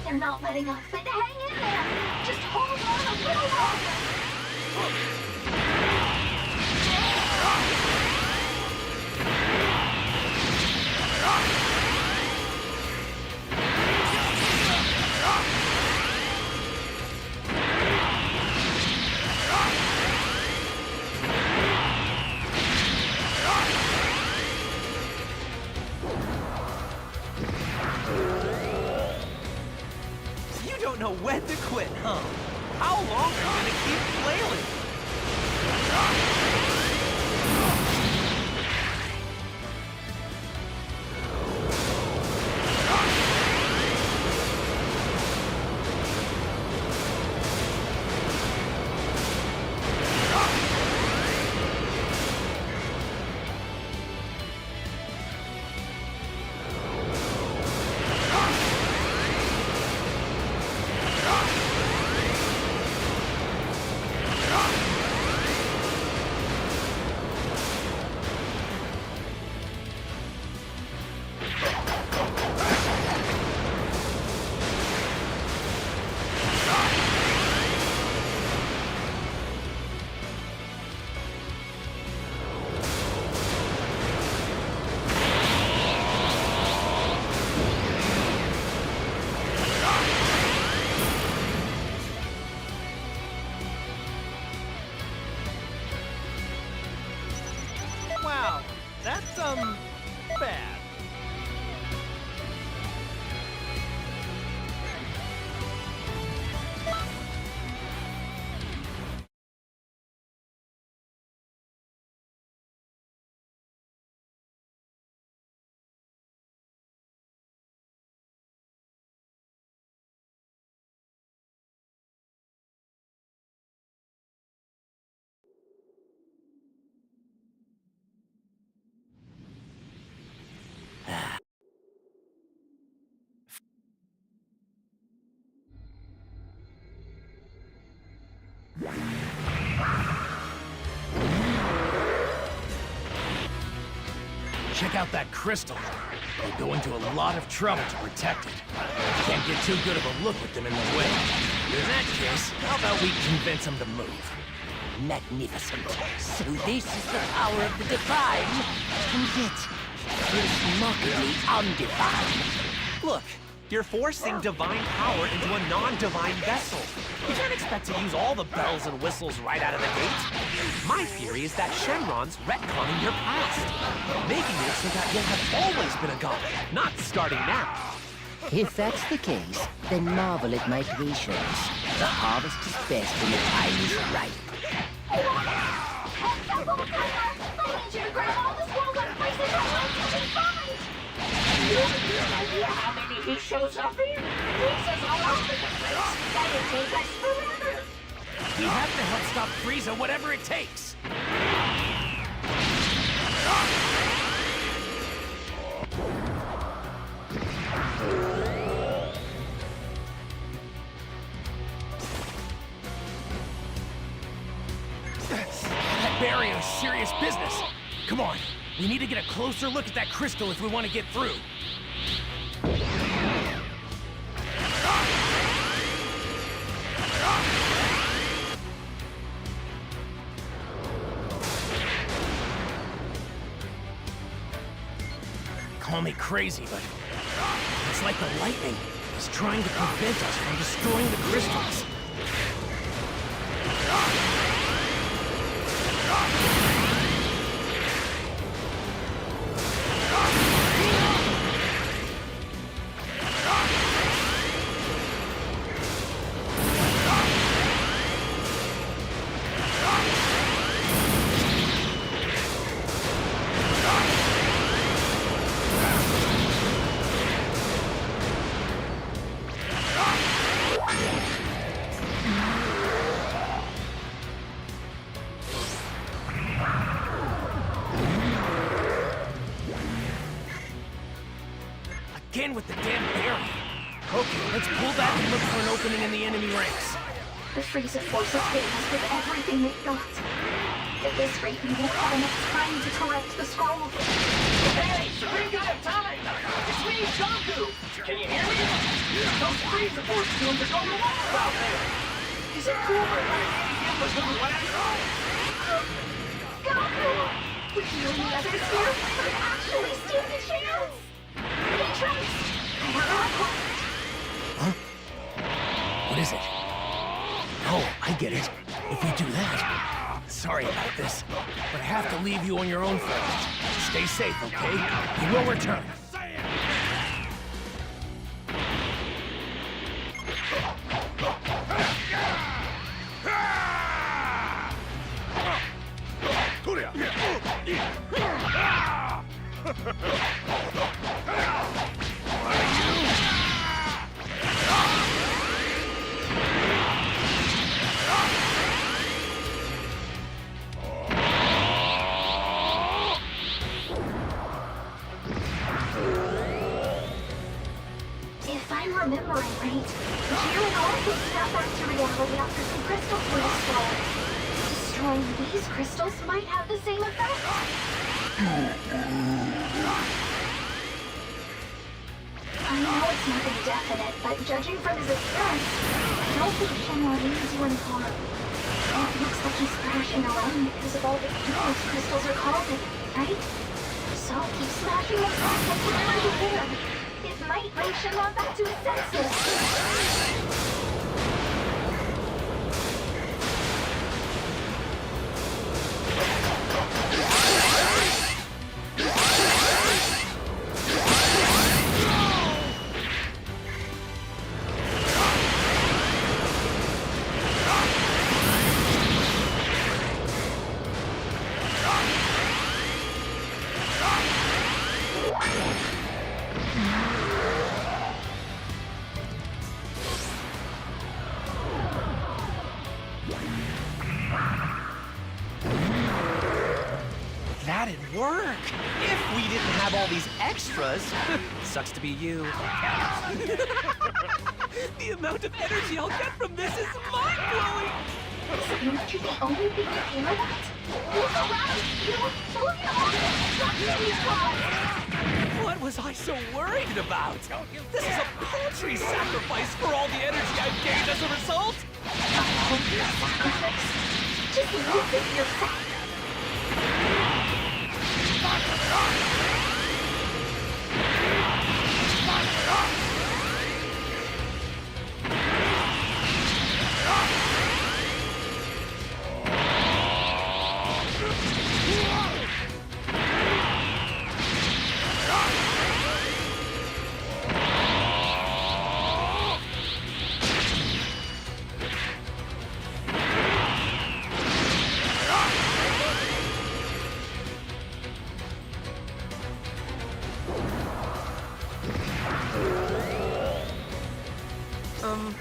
They're not letting up, but hang in there! Just hold on a little longer! You don't know Check out that crystal. We'll go into a lot of trouble to protect it. Can't get too good of a look with them in the way. In that case, how about we convince them to move? Magnificent. So this is the power of the divine, and yet it's remarkably undefined. Look, you're forcing divine power into a non-divine vessel. You can't expect to use all the bells and whistles right out of the gate. My theory is that Shenron's retconning your past, making it so that you'll have always been a god, not starting now. If that's the case, then marvel at my patience. The harvest is best when the time is ripe. I need you to grab all the scrolls and places at once you can find! You have any idea how many he shows up in? Frieza's all over the place. That'd take us forever. We have to help stop Frieza, whatever it takes. That barrier's serious business. Come on, we need to get a closer look at that crystal if we want to get through. Call me crazy, but it's like the lightning is trying to prevent us from destroying the crystals. Again with the damn barrier. Okay, let's pull back and look for an opening in the enemy ranks. The Frieza force is hitting us with everything they've got. At this rate, we won't have enough time to correct the scroll. Hey, we got time! It's me, Goku! Can you hear me? Those Frieza force fields are going wild out there! Is it cool if I give us a Goku! We can the others here, but actually stand a chance! Hey, Trunks! I have a request. What is it? Oh, I get it. If we do that... Sorry about this, but I have to leave you on your own for it. Stay safe, okay? We will return. If I'm remembering right, Jiren also snapped back to reality after some crystals were destroyed. Destroying these crystals might have the same effect. I know it's nothing definite, but judging from his appearance, I don't think Shenron means you any harm. It looks like he's thrashing around because of all the evil his crystals are causing, right? So keep smashing them back and put them over there. It might bring Shenron back to his senses. That'd work! If we didn't have all these extras. Sucks to be you. The amount of energy I'll get from this is mind-blowing! This Isn't that the only thing you care about? Look around you! Look at all the destruction you've caused! What was I so worried about? This is a paltry sacrifice for all the energy I've gained as a result! Sacrifice. Just look at yourself.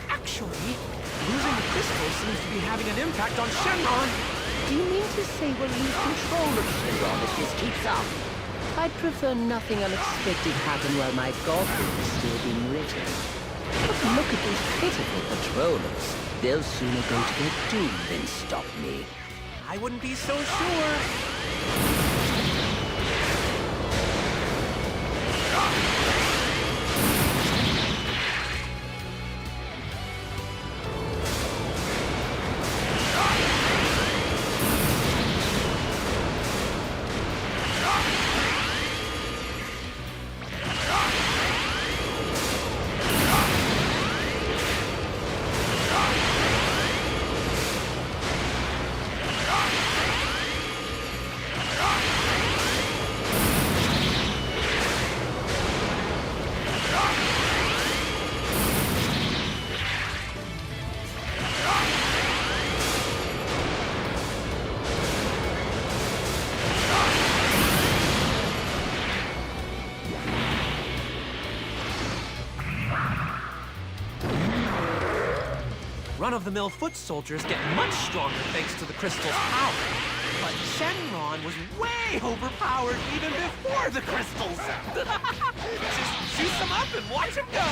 Actually, losing the crystal seems to be having an impact on Shenron. Do you mean to say we'll lose control of Shenron if this keeps up? I'd prefer nothing unexpected happen while my Gotham is still being written. But look at these pitiful patrollers. They'll sooner go to their doom than stop me. I wouldn't be so sure. Run-of-the-mill foot soldiers get much stronger thanks to the crystal's power. But Shenron was way overpowered even before the crystals. Just juice them up and watch them go.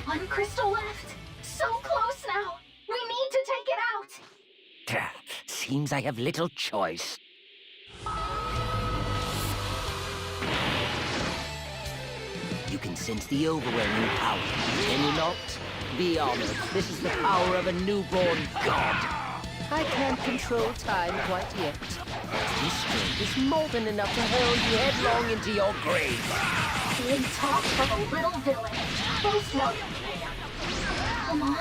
One crystal left. So close now. We need to take it out. Seems I have little choice. You can sense the overwhelming power, can you not? Be honored, this is the power of a newborn god. I can't control time quite yet. This strength is more than enough to hurl you headlong into your grave. Big talk from a little villain. Most welcome. Come on.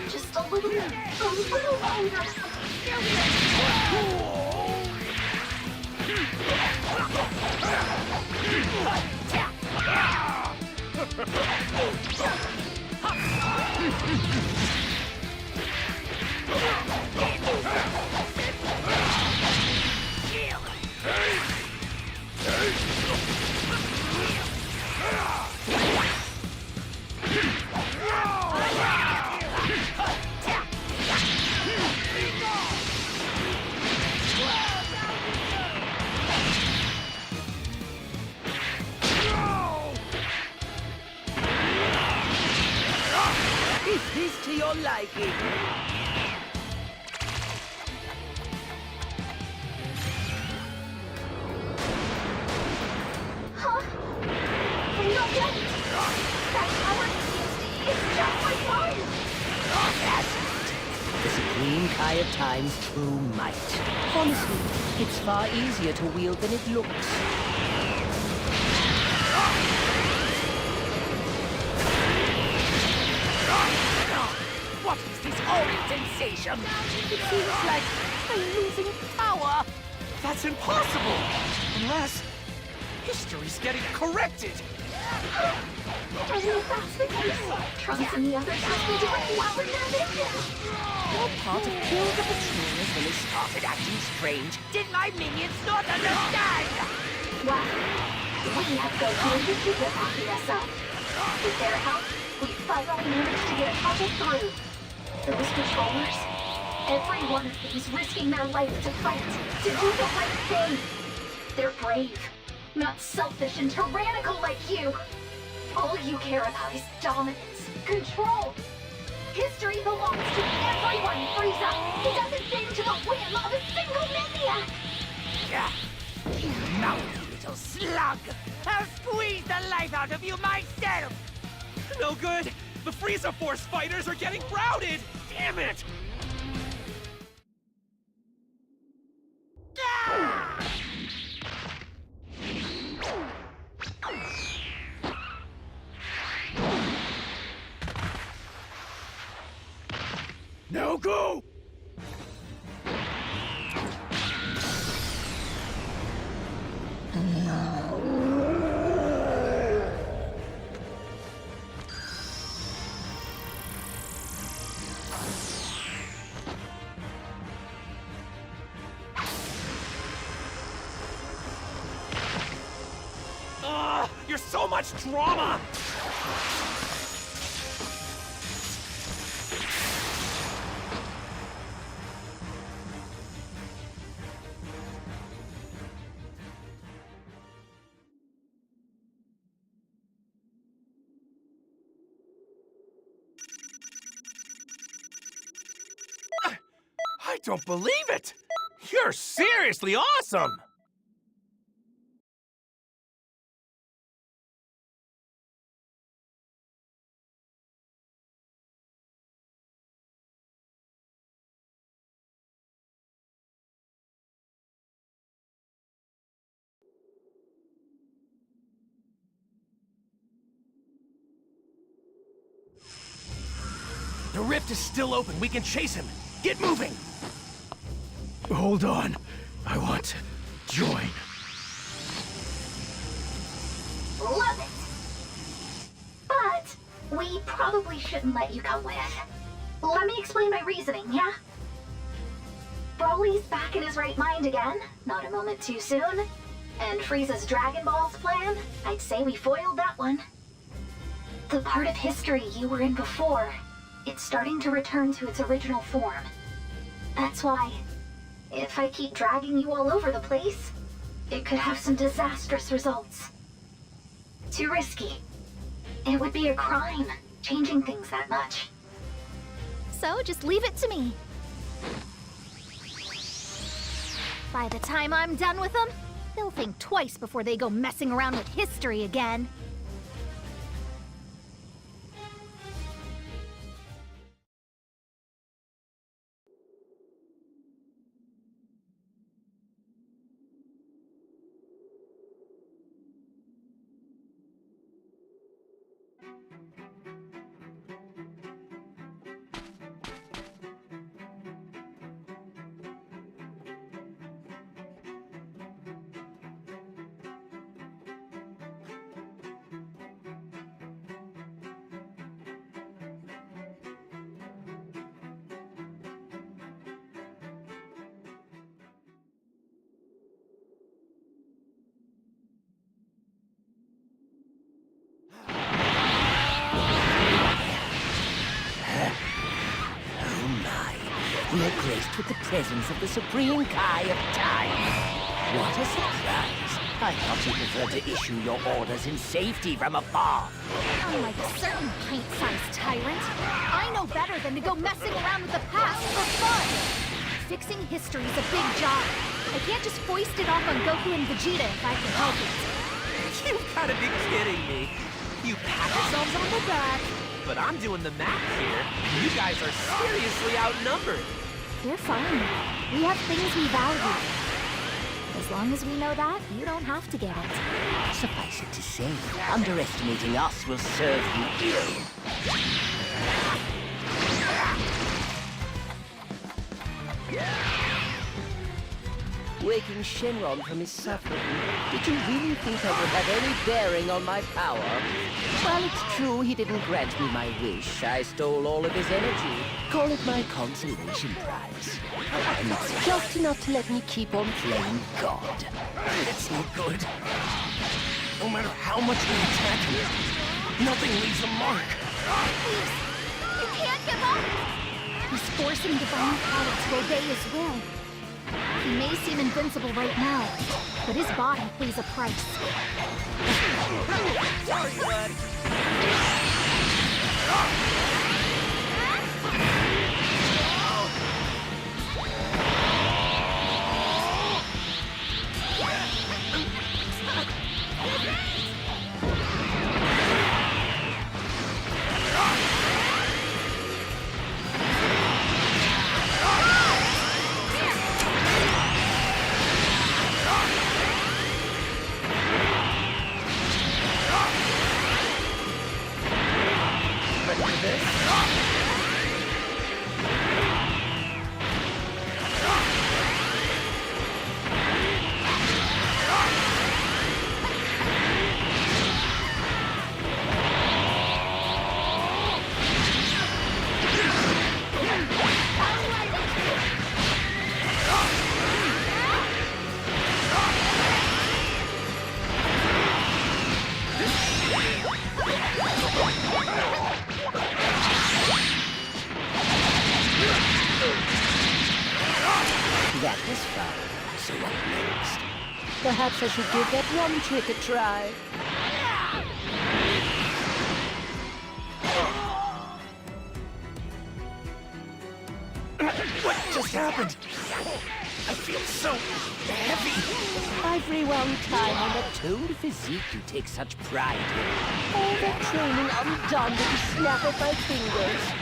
Just a little longer. Is this to your liking? Huh? We don't get it. That power is just like mine. That's it. The supreme Kai of Time's true might. Honestly, it's far easier to wield than it looks. What is this horrid sensation? It feels like I'm losing power. That's impossible! Unless history's getting corrected. that's the case, Trunks and the others must be doing well in their mission. What part of Kill the Betrayers when they started acting strange did my minions not understand? Well, we have Goku and Vegeta backing us up. With their help, we finally managed to get a couple through. Those patrollers, every one of them is risking their life to fight, to do the right thing. They're brave, not selfish and tyrannical like you. All you care about is dominance, control. History belongs to everyone, Frieza. It doesn't bend to the whim of a single maniac. You mouthy little slug! I'll squeeze the life out of you myself! No good! The Frieza Force fighters are getting routed! Damn it! Now go! You're so much drama! I don't believe it! You're seriously awesome! The rift is still open. We can chase him. Get moving! Hold on. I want to join. Love it! But we probably shouldn't let you come with. Let me explain my reasoning, yeah? Broly's back in his right mind again, not a moment too soon. And Frieza's Dragon Balls plan, I'd say we foiled that one. The part of history you were in before, it's starting to return to its original form. That's why, if I keep dragging you all over the place, it could have some disastrous results. Too risky. It would be a crime, changing things that much. So just leave it to me. By the time I'm done with them, they'll think twice before they go messing around with history again. We are graced with the presence of the Supreme Kai of Time. What a surprise! I thought you preferred to issue your orders in safety from afar. Unlike a certain pint-sized tyrant, I know better than to go messing around with the past for fun! Fixing history's a big job. I can't just foist it off on Goku and Vegeta if I can help it. You've gotta be kidding me. You pat yourselves on the back, but I'm doing the math here. You guys are seriously outnumbered. You're fine. We have things we value. As long as we know that, you don't have to get it. Suffice it to say, underestimating us will serve you ill. waking Shenron from his suffering. Did you really think that would have any bearing on my power? Well, it's true he didn't grant me my wish. I stole all of his energy. Call it my consolation prize. And it's just enough to let me keep on playing God. It's no good. No matter how much we attack him, nothing leaves a mark. Please, you can't give up! He's forcing divine power to obey his will. He may seem invincible right now, but his body pays a price. Sorry, bud. That was fun. So what next? Perhaps I should give that one trick a try. What just happened? I feel so heavy. I've rewound time on that toned physique you take such pride in. All that training undone with the snap of my fingers.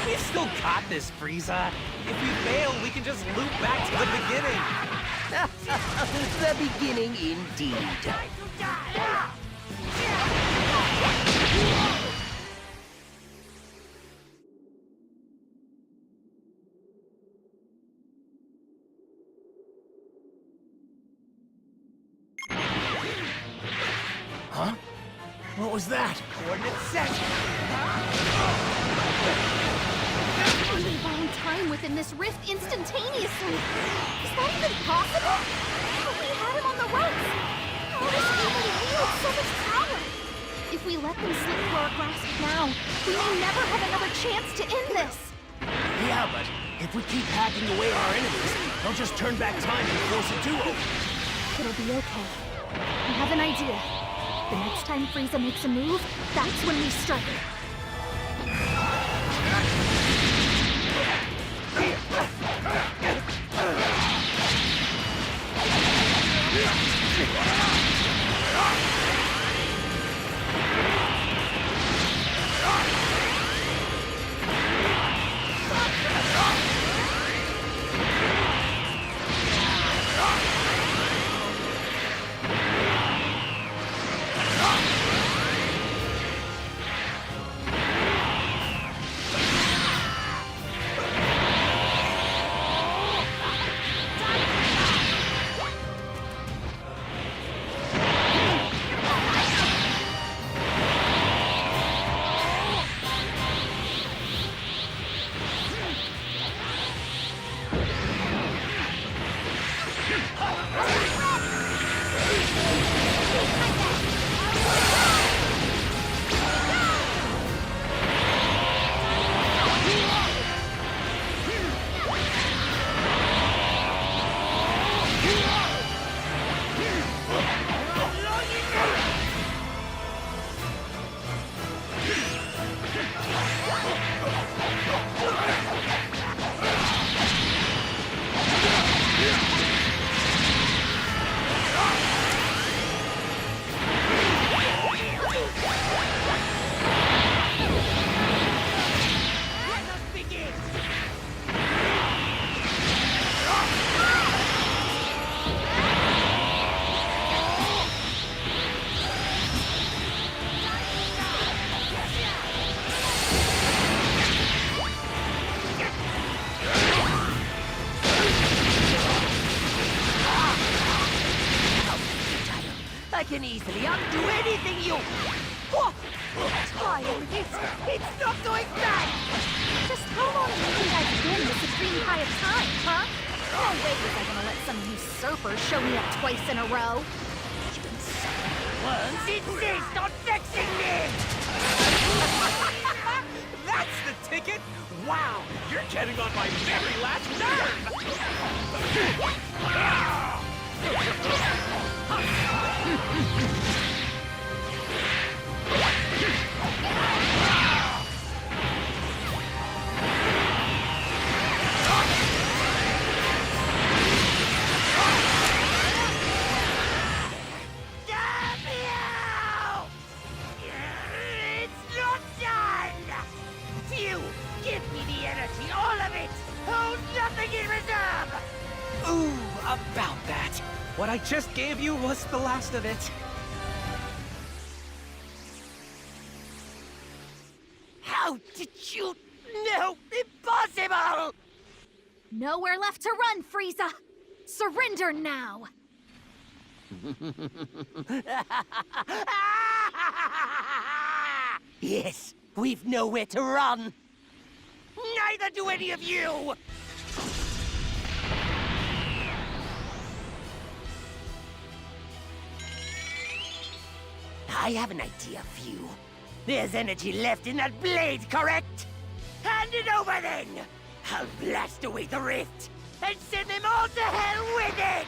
We've still got this, Frieza. If we fail, we can just loop back to the beginning. The beginning indeed. Huh? What was that? Coordinate set. We rewound time within this rift instantaneously. Is that even possible? We had him on the ropes. How does he even wield so much power? If we let them slip through our grasp now, we may never have another chance to end this. Yeah, but if we keep hacking away at our enemies, they'll just turn back time and force a do-over. It'll be okay. I have an idea. The next time Frieza makes a move, that's when we strike. I can easily undo anything you... What? Time, it's not going back! Just how long do you think I've been the supreme high of time, huh? No way was I gonna let some usurper show me up twice in a row. Once insist on fixing me! That's the ticket? Wow, you're getting on my very last It's not done! You, give me the energy, all of it! Hold nothing in reserve! Ooh, about that. What I just gave you was the last of it. How did you... No, impossible! Nowhere left to run, Frieza! Surrender now! Yes, we've nowhere to run. Neither do any of you! I have an idea for you. There's energy left in that blade, correct? Hand it over then! I'll blast away the rift and send them all to hell with it!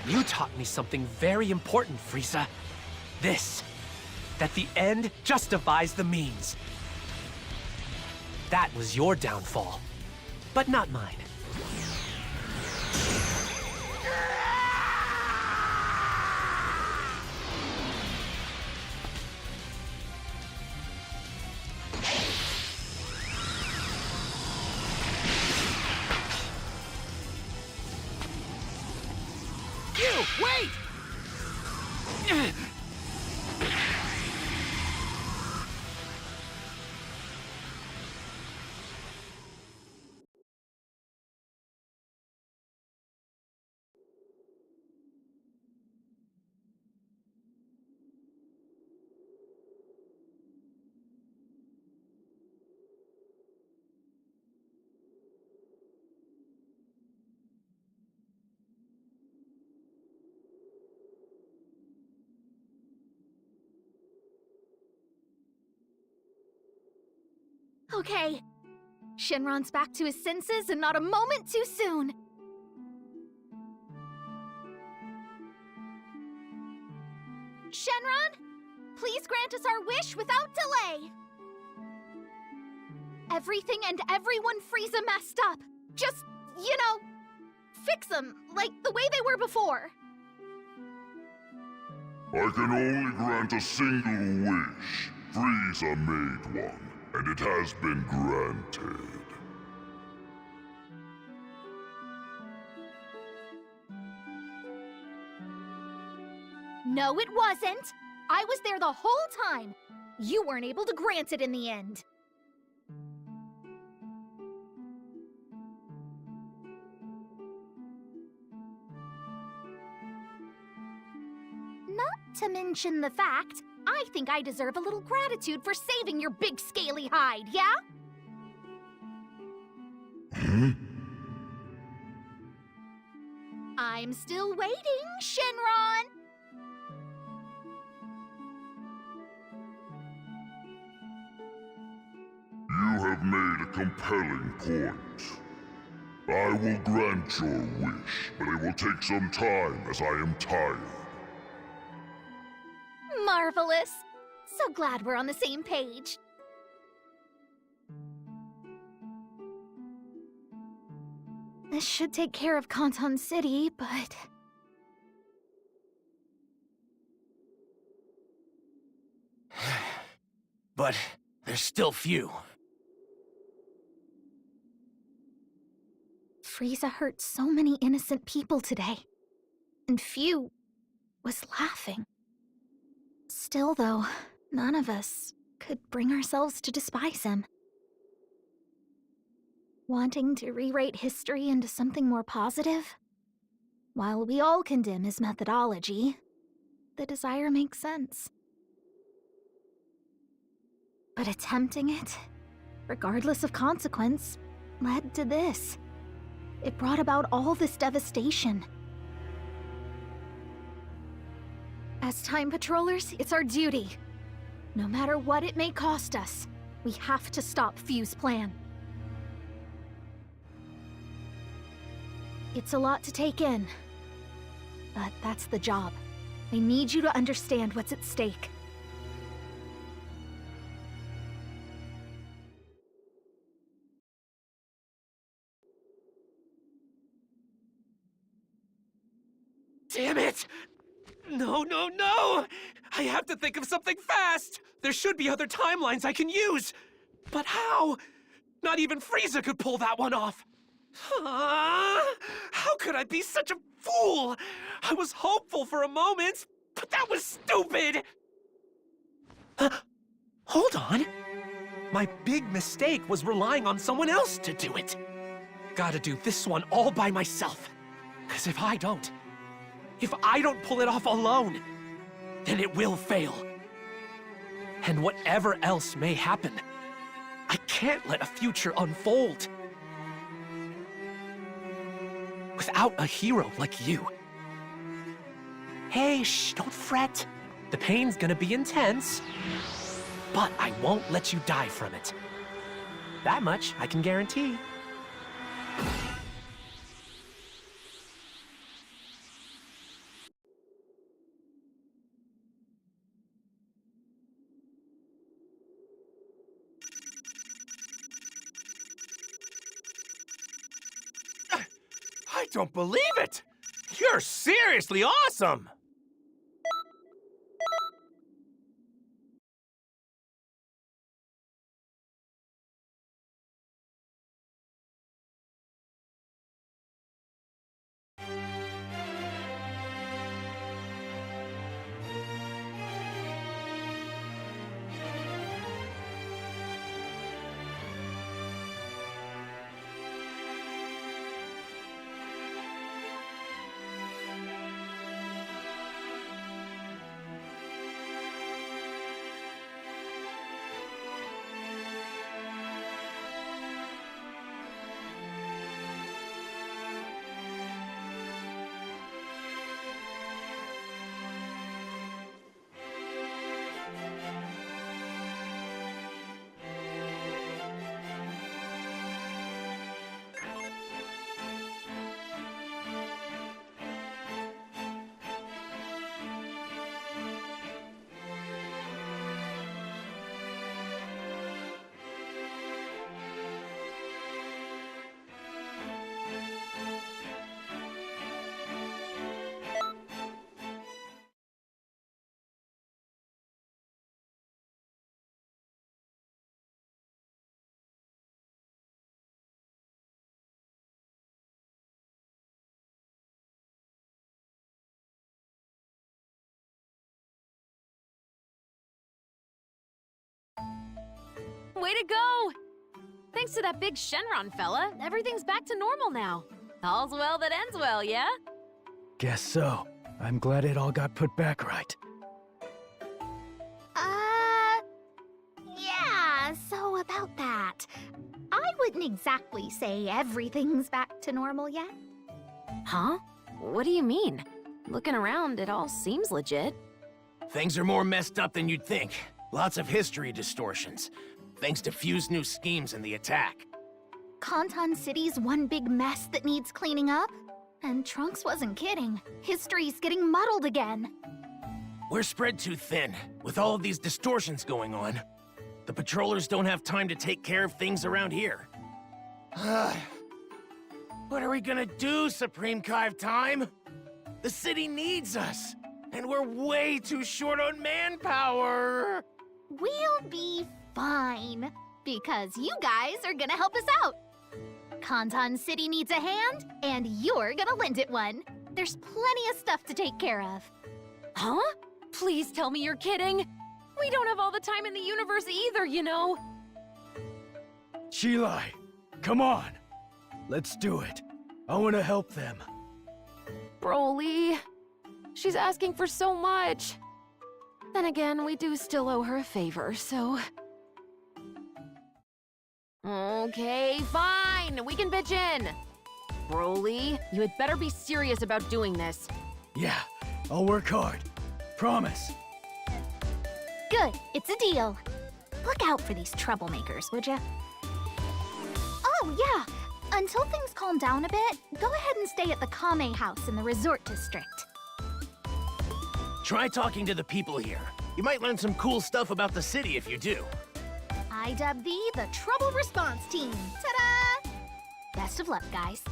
You taught me something very important, Frieza. This. That the end justifies the means. That was your downfall, but not mine. You, wait! Okay. Shenron's back to his senses and not a moment too soon. Shenron, please grant us our wish without delay. Everything and everyone Frieza messed up. Just, fix them like the way they were before. I can only grant a single wish. Frieza made one, and it has been granted. No, it wasn't. I was there the whole time. You weren't able to grant it in the end. Not to mention the fact, I think I deserve a little gratitude for saving your big scaly hide, yeah? I'm still waiting, Shenron! You have made a compelling point. I will grant your wish, but it will take some time as I am tired. Marvelous! So glad we're on the same page. This should take care of Canton City, but... But there's still few. Frieza hurt so many innocent people today. And few was laughing. Still, though, none of us could bring ourselves to despise him. Wanting to rewrite history into something more positive? While we all condemn his methodology, the desire makes sense. But attempting it, regardless of consequence, led to this. It brought about all this devastation. As Time Patrollers, it's our duty. No matter what it may cost us, we have to stop Fu's plan. It's a lot to take in, but that's the job. I need you to understand what's at stake. Damn it! No, no, no! I have to think of something fast! There should be other timelines I can use! But how? Not even Frieza could pull that one off! How could I be such a fool? I was hopeful for a moment, but that was stupid! Hold on. My big mistake was relying on someone else to do it. Gotta do this one all by myself. 'Cause if I don't pull it off alone, then it will fail. And whatever else may happen, I can't let a future unfold without a hero like you. Hey, shh, don't fret. The pain's gonna be intense, but I won't let you die from it. That much I can guarantee. I don't believe it! You're seriously awesome! Way to go! Thanks to that big Shenron fella, everything's back to normal now. All's well that ends well, yeah? Guess so. I'm glad it all got put back right. Yeah, so about that. I wouldn't exactly say everything's back to normal yet. Huh? What do you mean? Looking around, it all seems legit. Things are more messed up than you'd think. Lots of history distortions. Thanks to Fu's new schemes and the attack. Kanton City's one big mess that needs cleaning up. And Trunks wasn't kidding. History's getting muddled again. We're spread too thin, with all of these distortions going on. The patrollers don't have time to take care of things around here. What are we gonna do, Supreme Kai Time? The city needs us, and we're way too short on manpower! We'll be fine, because you guys are gonna help us out. Kanton City needs a hand, and you're gonna lend it one. There's plenty of stuff to take care of. Huh? Please tell me you're kidding. We don't have all the time in the universe either, you know. Chilai, come on. Let's do it. I want to help them. Broly, she's asking for so much. Then again, we do still owe her a favor, so... Okay, fine, we can pitch in. Broly, you had better be serious about doing this. Yeah, I'll work hard. Promise. Good, it's a deal. Look out for these troublemakers, would ya? Oh, yeah. Until things calm down a bit, go ahead and stay at the Kame house in the resort district. Try talking to the people here. You might learn some cool stuff about the city if you do. I dub thee the Trouble Response Team. Ta-da! Best of luck, guys.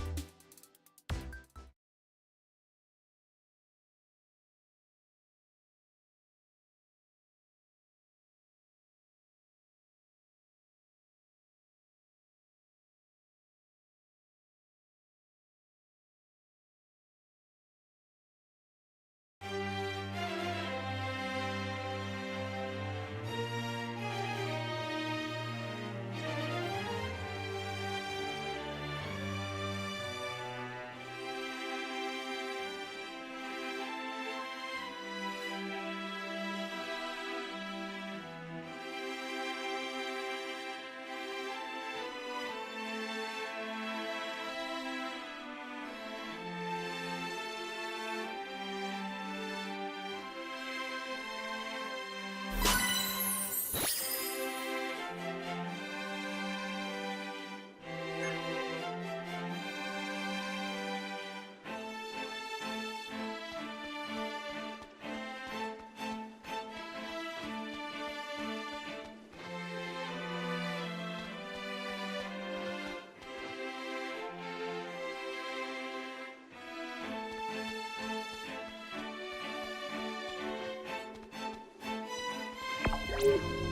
You